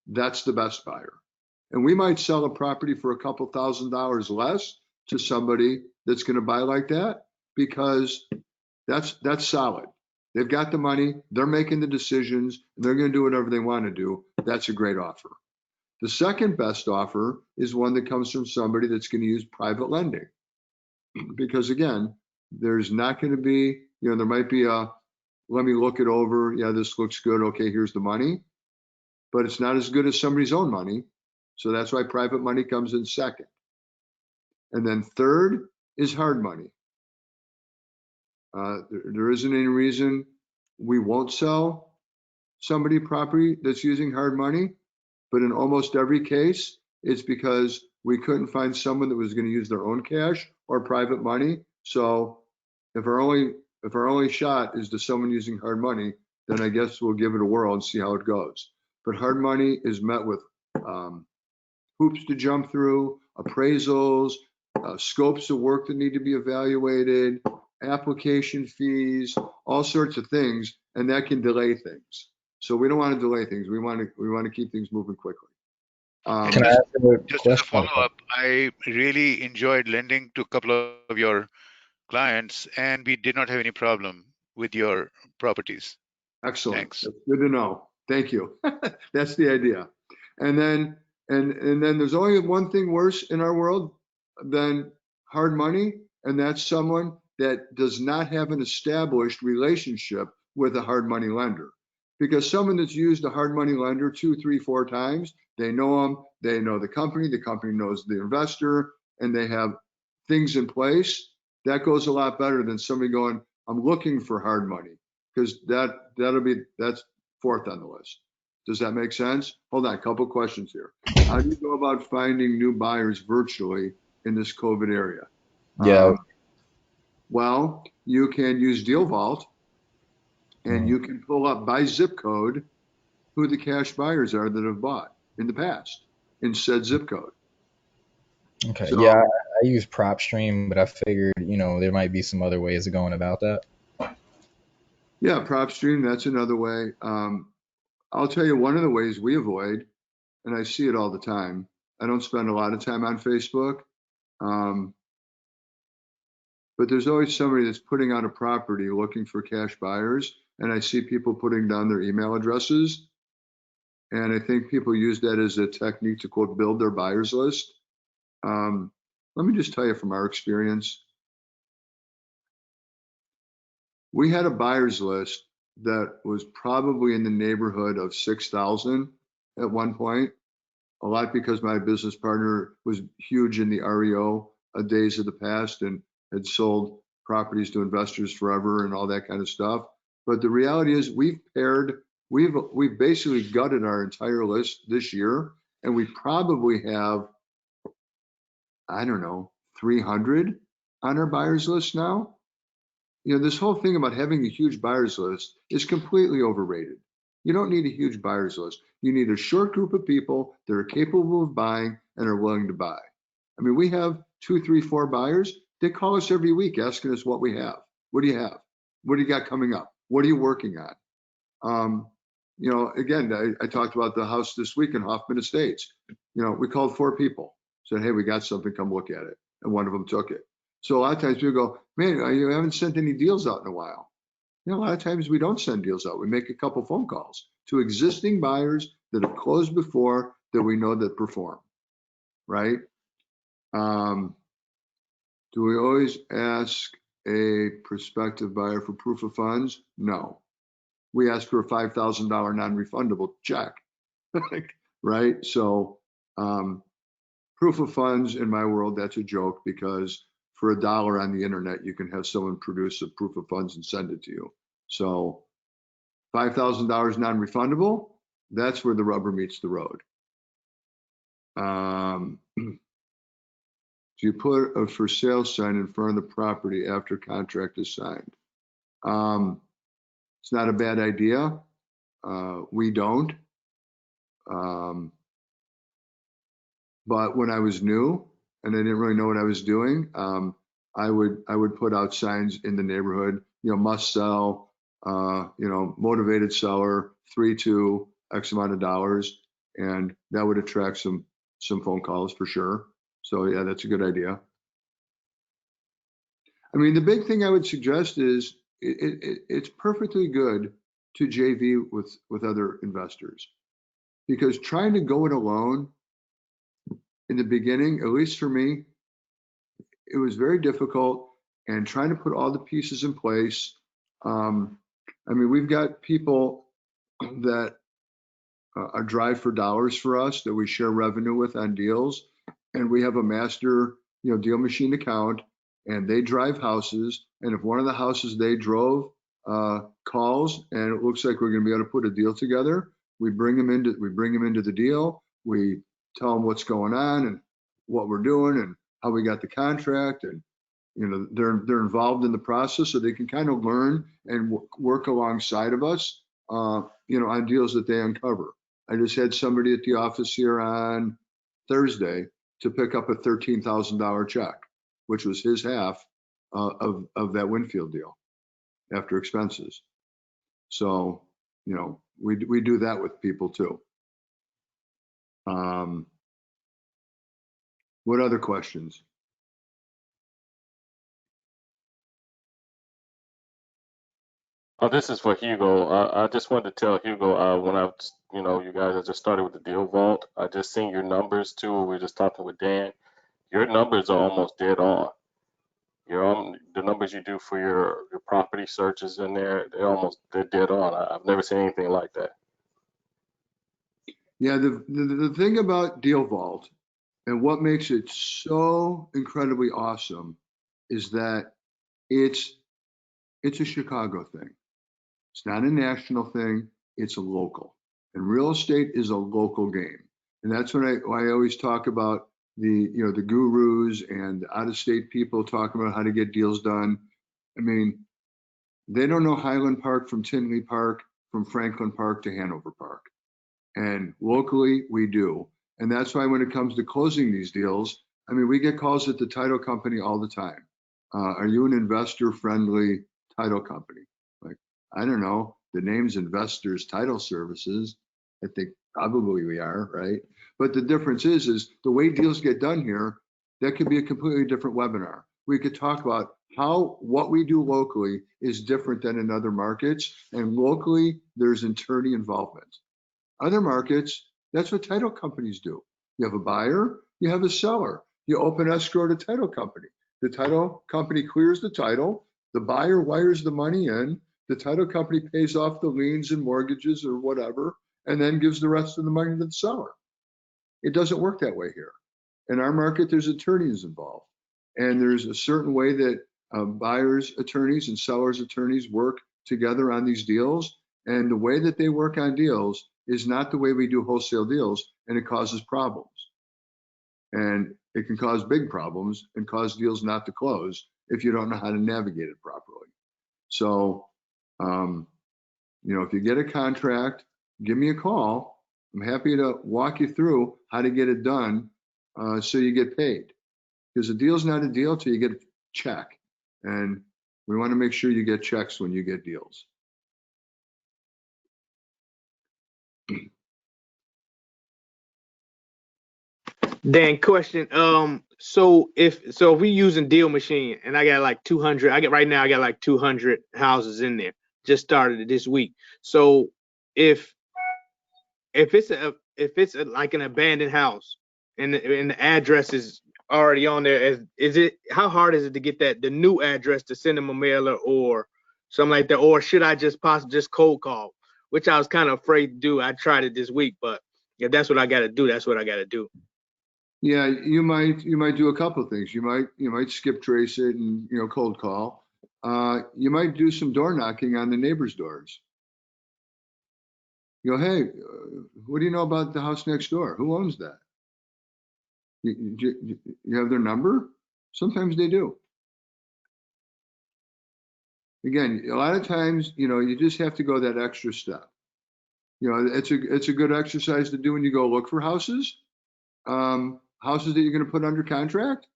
That's the best buyer. And we might sell a property for a couple $1,000s less to somebody that's going to buy like that, because that's solid. They've got the money, they're making the decisions, and they're going to do whatever they want to do. That's a great offer. The second best offer is one that comes from somebody that's going to use private lending. Because again, there's not going to be, you know, there might be a, let me look it over. Yeah, this looks good. Okay, here's the money. But it's not as good as somebody's own money. So that's why private money comes in second. And then third is hard money. There isn't any reason we won't sell somebody property that's using hard money, but in almost every case, it's because we couldn't find someone that was going to use their own cash or private money. So if our only shot is to someone using hard money, then I guess we'll give it a whirl and see how it goes. But hard money is met with hoops to jump through, appraisals, scopes of work that need to be evaluated, application fees, all sorts of things, and that can delay things. So we don't want to delay things. We want to keep things moving quickly. Can I ask a Just as a question? follow-up, I really enjoyed lending to a couple of your clients, and we did not have any problem with your properties. Excellent. Thanks. That's good to know. Thank you. That's the idea. And then there's only one thing worse in our world than hard money, and that's someone that does not have an established relationship with a hard money lender. Because someone that's used a hard money lender 2, 3, 4 times, they know them, they know the company knows the investor, and they have things in place. That goes a lot better than somebody going, I'm looking for hard money, because that's fourth on the list. Does that make sense? Hold on, a couple questions here. How do you go about finding new buyers virtually in this COVID area? Yeah. Well, you can use DealVault, and you can pull up by zip code who the cash buyers are that have bought in the past in said zip code. Okay. So, Yeah, I use PropStream, but I figured, there might be some other ways of going about that. yeah, PropStream, that's another way. I'll tell you one of the ways we avoid, and I see it all the time. I don't spend a lot of time on Facebook, but there's always somebody that's putting on a property looking for cash buyers, and I see people putting down their email addresses. And I think people use that as a technique to, quote, build their buyers list. Let me just tell you from our experience, we had a buyers list that was probably in the neighborhood of 6,000 at one point. A lot because my business partner was huge in the REO days of the past and had sold properties to investors forever and all that kind of stuff. But the reality is we've basically gutted our entire list this year, and we probably have, I don't know, 300 on our buyers list now. This whole thing about having a huge buyers list is completely overrated. You don't need a huge buyers list. You need a short group of people that are capable of buying and are willing to buy. I mean, we have 2, 3, 4 buyers. They call us every week asking us what we have. What do you have? What do you got coming up? What are you working on? Again, I talked about the house this week in Hoffman Estates. We called 4 people, said, hey, we got something, come look at it. And one of them took it. So a lot of times people go, man, you haven't sent any deals out in a while. A lot of times we don't send deals out. We make a couple phone calls to existing buyers that have closed before that we know that perform, right? Do we always ask a prospective buyer for proof of funds? No. We ask for a $5,000 non-refundable check, right? So proof of funds in my world, that's a joke because for $1 on the internet, you can have someone produce a proof of funds and send it to you. So $5,000 non-refundable, that's where the rubber meets the road. Do you put a for sale sign in front of the property after contract is signed? It's not a bad idea. We don't. But when I was new and I didn't really know what I was doing, I would put out signs in the neighborhood, must sell, motivated seller, 3-2, X amount of dollars, and that would attract some phone calls for sure. So yeah, that's a good idea. I mean, the big thing I would suggest is it's perfectly good to JV with other investors, because trying to go it alone in the beginning, at least for me, it was very difficult, and trying to put all the pieces in place. I mean, we've got people that are drive for dollars for us that we share revenue with on deals, and we have a master, deal machine account, and they drive houses. And if one of the houses they drove calls and it looks like we're going to be able to put a deal together, we bring them into the deal. We tell them what's going on and what we're doing and how we got the contract, and they're involved in the process, so they can kind of learn and work alongside of us, on deals that they uncover. I just had somebody at the office here on Thursday to pick up a $13,000 check, which was his half of that Winfield deal after expenses. So, we do that with people too. What other questions? Oh, this is for Hugo. I just wanted to tell Hugo, when you guys had just started with the Deal Vault, I just seen your numbers too. We were just talking with Dan. Your numbers are almost dead on. The numbers you do for your property searches in there, they're dead on. I've never seen anything like that. Yeah, the thing about Deal Vault and what makes it so incredibly awesome is that it's a Chicago thing. It's not a national thing, it's a local. And real estate is a local game. And that's when I always talk about the gurus and out-of-state people talking about how to get deals done. I mean, They don't know Highland Park from Tinley Park, from Franklin Park to Hanover Park. And locally, we do. And that's why when it comes to closing these deals, I mean, we get calls at the title company all the time. Are you an investor-friendly title company? Like, I don't know. The name's Investors Title Services. I think probably we are, right? But the difference is the way deals get done here, that could be a completely different webinar. We could talk about how what we do locally is different than in other markets. And locally, there's attorney involvement. Other markets, that's what title companies do. You have a buyer, you have a seller. You open escrow to title company. The title company clears the title. The buyer wires the money in. The title company pays off the liens and mortgages or whatever, and then gives the rest of the money to the seller. It doesn't work that way here. In our market, there's attorneys involved. And there's a certain way that buyers' attorneys and sellers' attorneys work together on these deals. And the way that they work on deals is not the way we do wholesale deals, and it causes problems. And it can cause big problems and cause deals not to close if you don't know how to navigate it properly. So, you know, if you get a contract, give me a call. I'm happy to walk you through how to get it done so you get paid. Because a deal's not a deal till you get a check. And we want to make sure you get checks when you get deals. Dan, question. So if we using Deal Machine and I got like 200, I got like 200 houses in there. Just started it this week. So if it's like an abandoned house and the address is already on there, how hard is it to get the new address to send them a mailer or something like that, or should I just cold call, which I was kind of afraid to do. I tried it this week, but if that's what I got to do, that's what I got to do. Yeah, you might do a couple of things. You might skip trace it and cold call. You might do some door knocking on the neighbors' doors. You go, hey, what do you know about the house next door? Who owns that? You have their number? Sometimes they do. Again, a lot of times, you just have to go that extra step. It's a good exercise to do when you go look for houses. Houses that you're going to put under contract.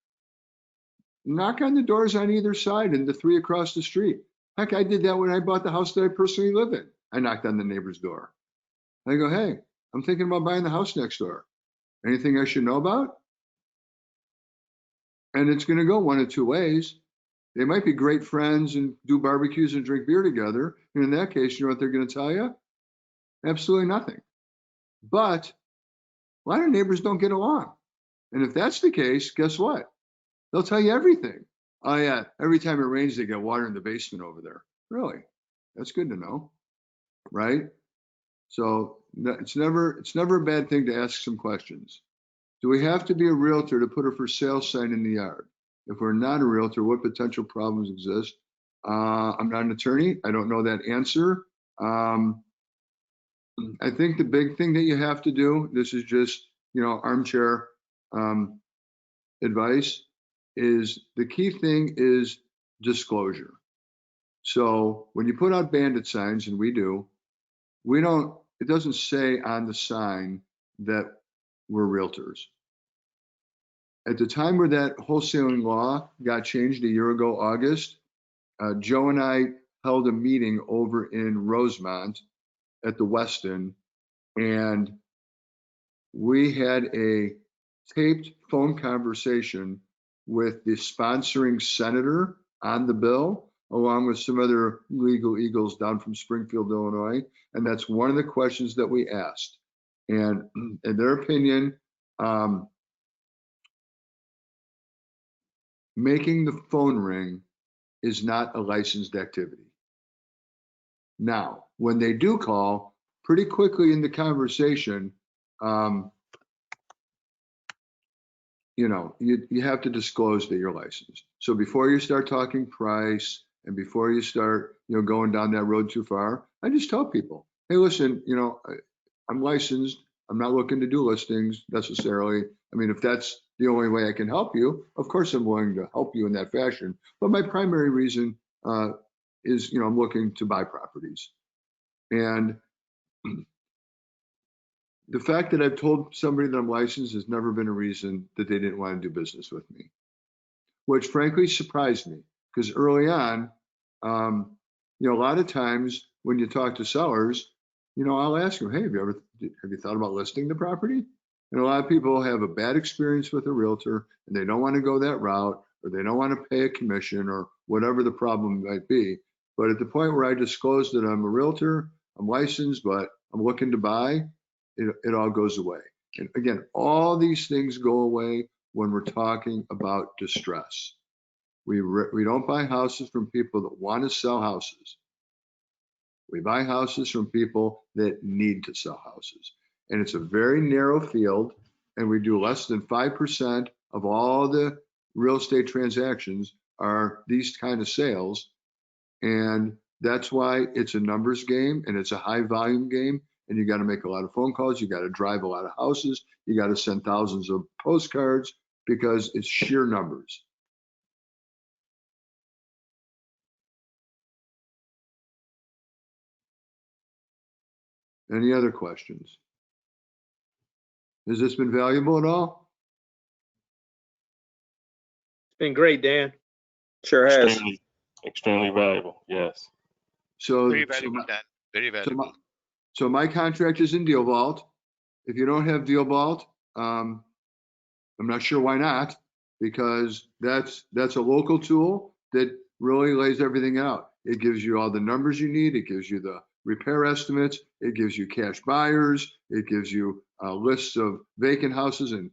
Knock on the doors on either side and the three across the street. Heck, I did that when I bought the house that I personally live in. I knocked on the neighbor's door. I go, hey, I'm thinking about buying the house next door. Anything I should know about? And it's going to go one of two ways. They might be great friends and do barbecues and drink beer together. And in that case, you know what they're going to tell you? Absolutely nothing. But a lot of neighbors don't get along. And if that's the case, guess what? They'll tell you everything. Oh yeah, every time it rains, they get water in the basement over there. Really? That's good to know, right? So it's never a bad thing to ask some questions. Do we have to be a realtor to put a for sale sign in the yard? If we're not a realtor, what potential problems exist? I'm not an attorney. I don't know that answer. I think the big thing that you have to do, this is just, armchair advice, is the key thing is disclosure. So when you put out bandit signs, and we do, it doesn't say on the sign that we're realtors. At the time where that wholesaling law got changed a year ago, August, Joe and I held a meeting over in Rosemont at the Westin, and we had a taped phone conversation with the sponsoring senator on the bill, along with some other legal eagles down from Springfield, Illinois. And that's one of the questions that we asked. And in their opinion, making the phone ring is not a licensed activity. Now, when they do call, pretty quickly in the conversation, you have to disclose that you're licensed. So before you start talking price and before you start, going down that road too far, I just tell people, hey, listen, I'm licensed. I'm not looking to do listings necessarily. I mean, if that's the only way I can help you, of course I'm willing to help you in that fashion. But my primary reason is, I'm looking to buy properties. And the fact that I've told somebody that I'm licensed has never been a reason that they didn't want to do business with me, which frankly surprised me, because early on, a lot of times when you talk to sellers, I'll ask them, hey, have you thought about listing the property? And a lot of people have a bad experience with a realtor and they don't want to go that route, or they don't want to pay a commission, or whatever the problem might be. But at the point where I disclose that I'm a realtor, I'm licensed, but I'm looking to buy, it all goes away. And again, all these things go away when we're talking about distress. We don't buy houses from people that want to sell houses. We buy houses from people that need to sell houses. And it's a very narrow field, and we do less than 5% of all the real estate transactions are these kind of sales. And that's why it's a numbers game, and it's a high volume game. And you got to make a lot of phone calls. You got to drive a lot of houses. You got to send thousands of postcards, because it's sheer numbers. Any other questions? Has this been valuable at all? It's been great, Dan. Sure has. Extremely valuable. Yes. So Very valuable, Dan. Very valuable. So my contract is in DealVault. If you don't have DealVault, I'm not sure why not, because that's a local tool that really lays everything out. It gives you all the numbers you need. It gives you the repair estimates. It gives you cash buyers. It gives you lists of vacant houses and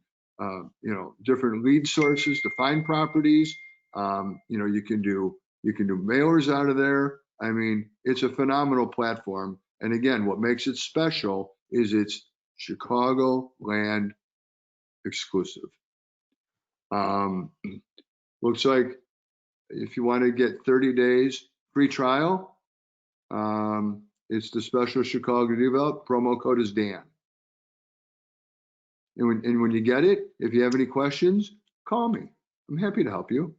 different lead sources to find properties. You can do mailers out of there. I mean, it's a phenomenal platform. And again, what makes it special is it's Chicago land exclusive. Looks like if you want to get 30 days free trial, it's the special ChicagoDealVault. Promo code is Dan. And when you get it, if you have any questions, call me. I'm happy to help you.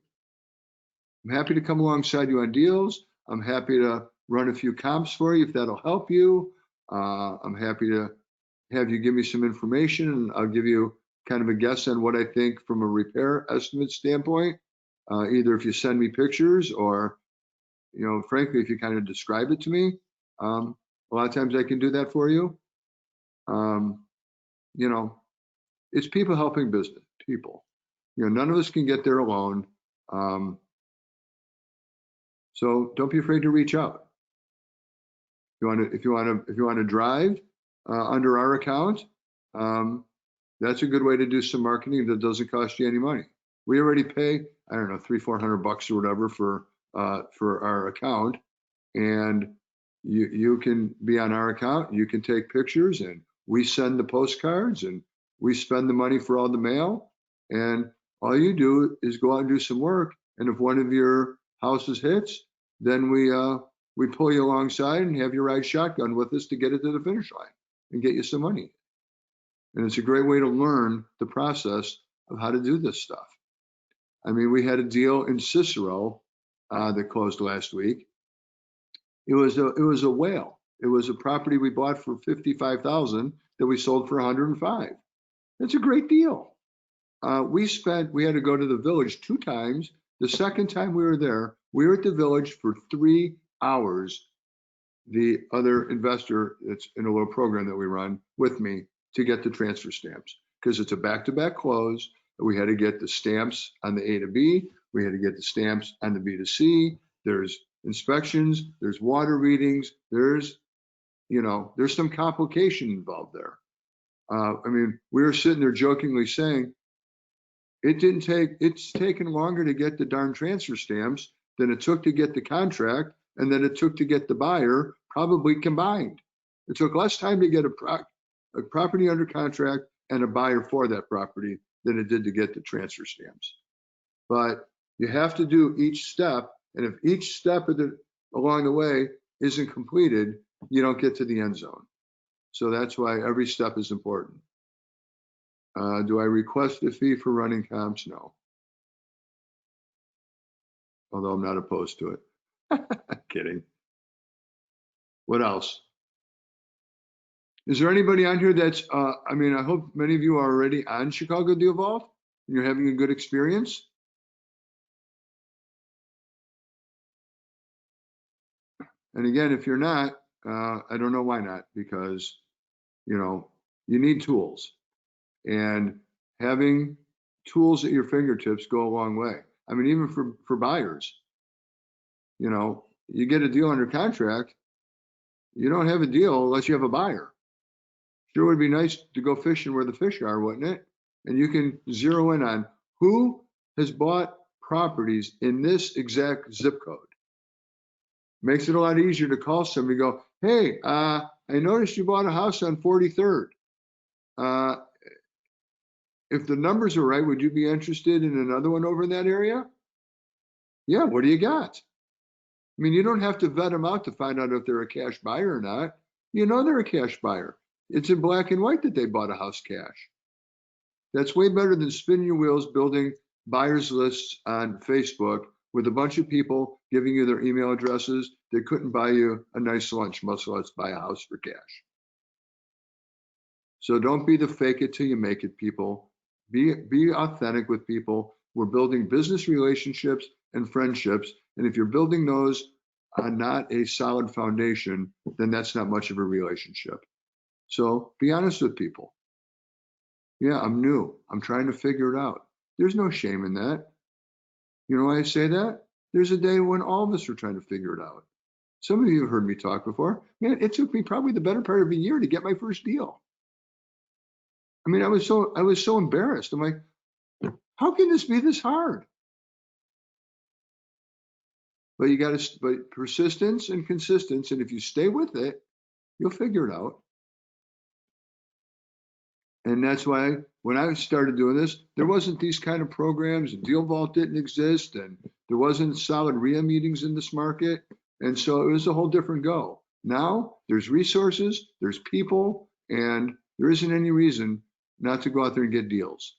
I'm happy to come alongside you on deals. I'm happy to run a few comps for you if that'll help you. I'm happy to have you give me some information, and I'll give you kind of a guess on what I think from a repair estimate standpoint. Either if you send me pictures, or, frankly, if you kind of describe it to me. A lot of times I can do that for you. It's people helping business people. None of us can get there alone. So don't be afraid to reach out. If you want to drive under our account, that's a good way to do some marketing that doesn't cost you any money. We already pay, I don't know, $300-400 or whatever for our account, and you can be on our account. You can take pictures, and we send the postcards, and we spend the money for all the mail, and all you do is go out and do some work. And if one of your houses hits, then we pull you alongside and have you ride shotgun with us to get it to the finish line and get you some money. And it's a great way to learn the process of how to do this stuff. I mean, we had a deal in Cicero that closed last week. It was a whale. It was a property we bought for $55,000 that we sold for $105,000. That's a great deal. We had to go to the village 2 times. The second time we were there, we were at the village for 3 hours. The other investor that's in a little program that we run with me to get the transfer stamps, because it's a back-to-back close. We had to get the stamps on the A to B. We had to get the stamps on the B to C. There's inspections, there's water readings, there's some complication involved there. I mean, we were sitting there jokingly saying, it's taken longer to get the darn transfer stamps than it took to get the contract, and then it took to get the buyer, probably combined. It took less time to get a property under contract and a buyer for that property than it did to get the transfer stamps. But you have to do each step, and if each step along the way isn't completed, you don't get to the end zone. So that's why every step is important. Do I request a fee for running comps? No. Although I'm not opposed to it. Kidding. What else? Is there anybody on here that's, I mean, I hope many of you are already on ChicagoDealVault and you're having a good experience. And again, if you're not, I don't know why not, because, you know, you need tools, and having tools at your fingertips go a long way. I mean, even for buyers, you know, you get a deal under contract, you don't have a deal unless you have a buyer. Sure would be nice to go fishing where the fish are, wouldn't it? And you can zero in on who has bought properties in this exact zip code. Makes it a lot easier to call somebody and go, hey, I noticed you bought a house on 43rd. If the numbers are right, would you be interested in another one over in that area? Yeah, what do you got? I mean, you don't have to vet them out to find out if they're a cash buyer or not. You know they're a cash buyer. It's in black and white that they bought a house cash. That's way better than spinning your wheels building buyers lists on Facebook with a bunch of people giving you their email addresses that couldn't buy you a nice lunch, much less buy a house for cash. So don't be the fake it till you make it people. Be authentic with people. We're building business relationships and friendships. And if you're building those on not a solid foundation, then that's not much of a relationship. So be honest with people. Yeah, I'm new. I'm trying to figure it out. There's no shame in that. You know why I say that? There's a day when all of us are trying to figure it out. Some of you have heard me talk before. Man, it took me probably the better part of a year to get my first deal. I mean, I was so embarrassed. I'm like, how can this be this hard? But you got to, but persistence and consistency, and if you stay with it, you'll figure it out. And that's why when I started doing this, there wasn't these kind of programs, and DealVault didn't exist, and there wasn't solid RIA meetings in this market. And so it was a whole different go. Now there's resources, there's people, and there isn't any reason not to go out there and get deals.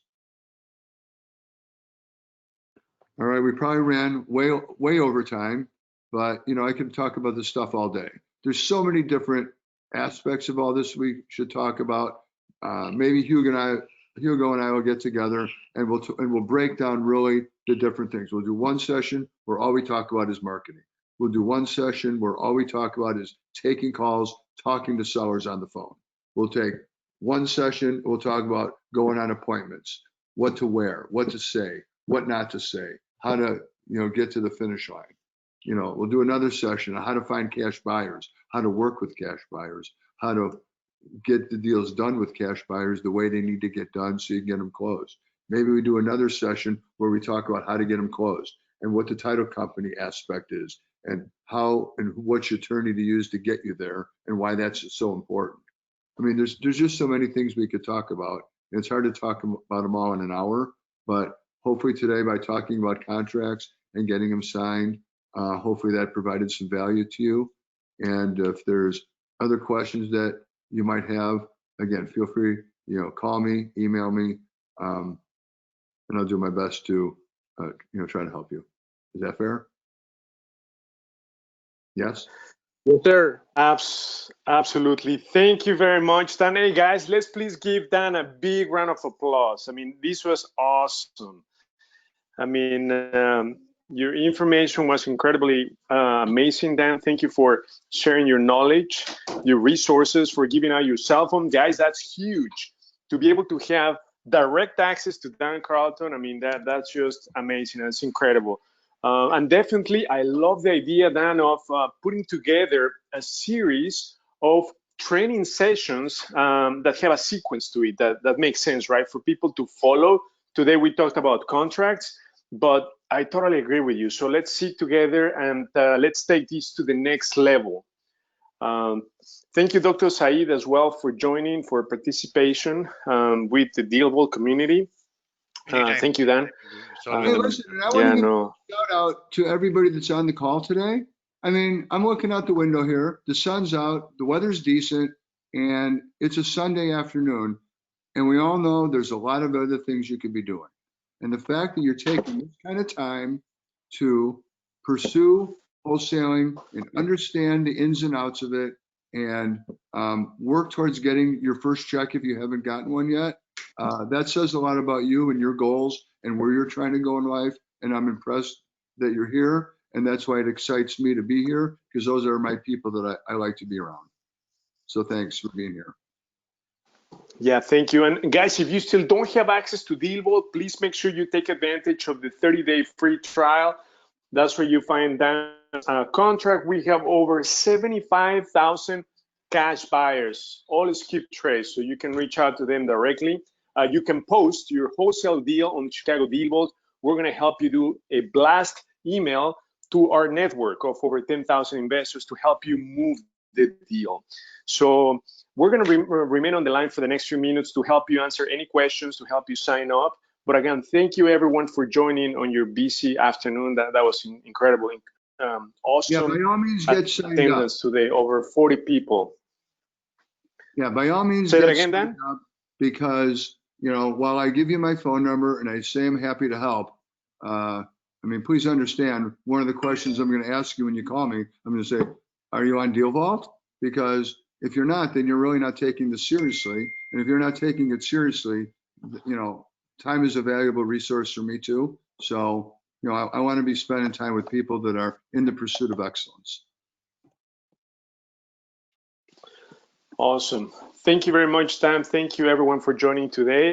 All right, we probably ran way over time, but you know, I could talk about this stuff all day. There's so many different aspects of all this we should talk about. Maybe Hugo and I will get together and we'll break down really the different things. We'll do one session where all we talk about is marketing. We'll do one session where all we talk about is taking calls, talking to sellers on the phone. We'll take one session, we'll talk about going on appointments, what to wear, what to say, what not to say, how to, you know, get to the finish line. You know, we'll do another session on how to find cash buyers, how to work with cash buyers, how to get the deals done with cash buyers the way they need to get done so you can get them closed. Maybe we do another session where we talk about how to get them closed and what the title company aspect is and how and which attorney to use to get you there and why that's so important. I mean, there's just so many things we could talk about. It's hard to talk about them all in an hour, but hopefully today by talking about contracts and getting them signed, hopefully that provided some value to you. And if there's other questions that you might have, again, feel free, you know, call me, email me, and I'll do my best to, you know, try to help you. Is that fair? Yes? Yes, sir. Absolutely. Thank you very much, Dan. Hey, guys, let's please give Dan a big round of applause. I mean, this was awesome. I mean, your information was incredibly amazing, Dan. Thank you for sharing your knowledge, your resources, for giving out your cell phone. Guys, that's huge. To be able to have direct access to Dan Carlton, I mean, that's just amazing. That's incredible. And definitely, I love the idea, Dan, of putting together a series of training sessions that have a sequence to it that makes sense, right? For people to follow. Today, we talked about contracts, but I totally agree with you. So let's sit together and let's take this to the next level. Thank you, Dr. Saeed, as well, for joining, for participation with the DealVault community. Thank you, Dan. Hey, listen, I want to give a shout out to everybody that's on the call today. I mean, I'm looking out the window here. The sun's out, the weather's decent, and it's a Sunday afternoon. And we all know there's a lot of other things you could be doing. And the fact that you're taking this kind of time to pursue wholesaling and understand the ins and outs of it, and work towards getting your first check if you haven't gotten one yet. That says a lot about you and your goals and where you're trying to go in life. And I'm impressed that you're here. And that's why it excites me to be here, because those are my people that I like to be around. So thanks for being here. Yeah, thank you. And guys, if you still don't have access to DealVault, please make sure you take advantage of the 30-day free trial. That's where you find that contract. We have over 75,000 cash buyers, all skip trace, so you can reach out to them directly. You can post your wholesale deal on ChicagoDealVault. We're going to help you do a blast email to our network of over 10,000 investors to help you move the deal. So we're going to remain on the line for the next few minutes to help you answer any questions, to help you sign up. But again, thank you everyone for joining on your busy afternoon. That was incredible. Awesome. Yeah, by all means, get signed up. Attendance today, over 40 people. Yeah, by all means, say get that again, Dan. up, because while I give you my phone number and I say I'm happy to help, I mean, please understand, one of the questions I'm going to ask you when you call me, I'm going to say, are you on DealVault? Because if you're not, then you're really not taking this seriously. And if you're not taking it seriously, time is a valuable resource for me too. So, I want to be spending time with people that are in the pursuit of excellence. Awesome. Thank you very much, Sam. Thank you everyone for joining today.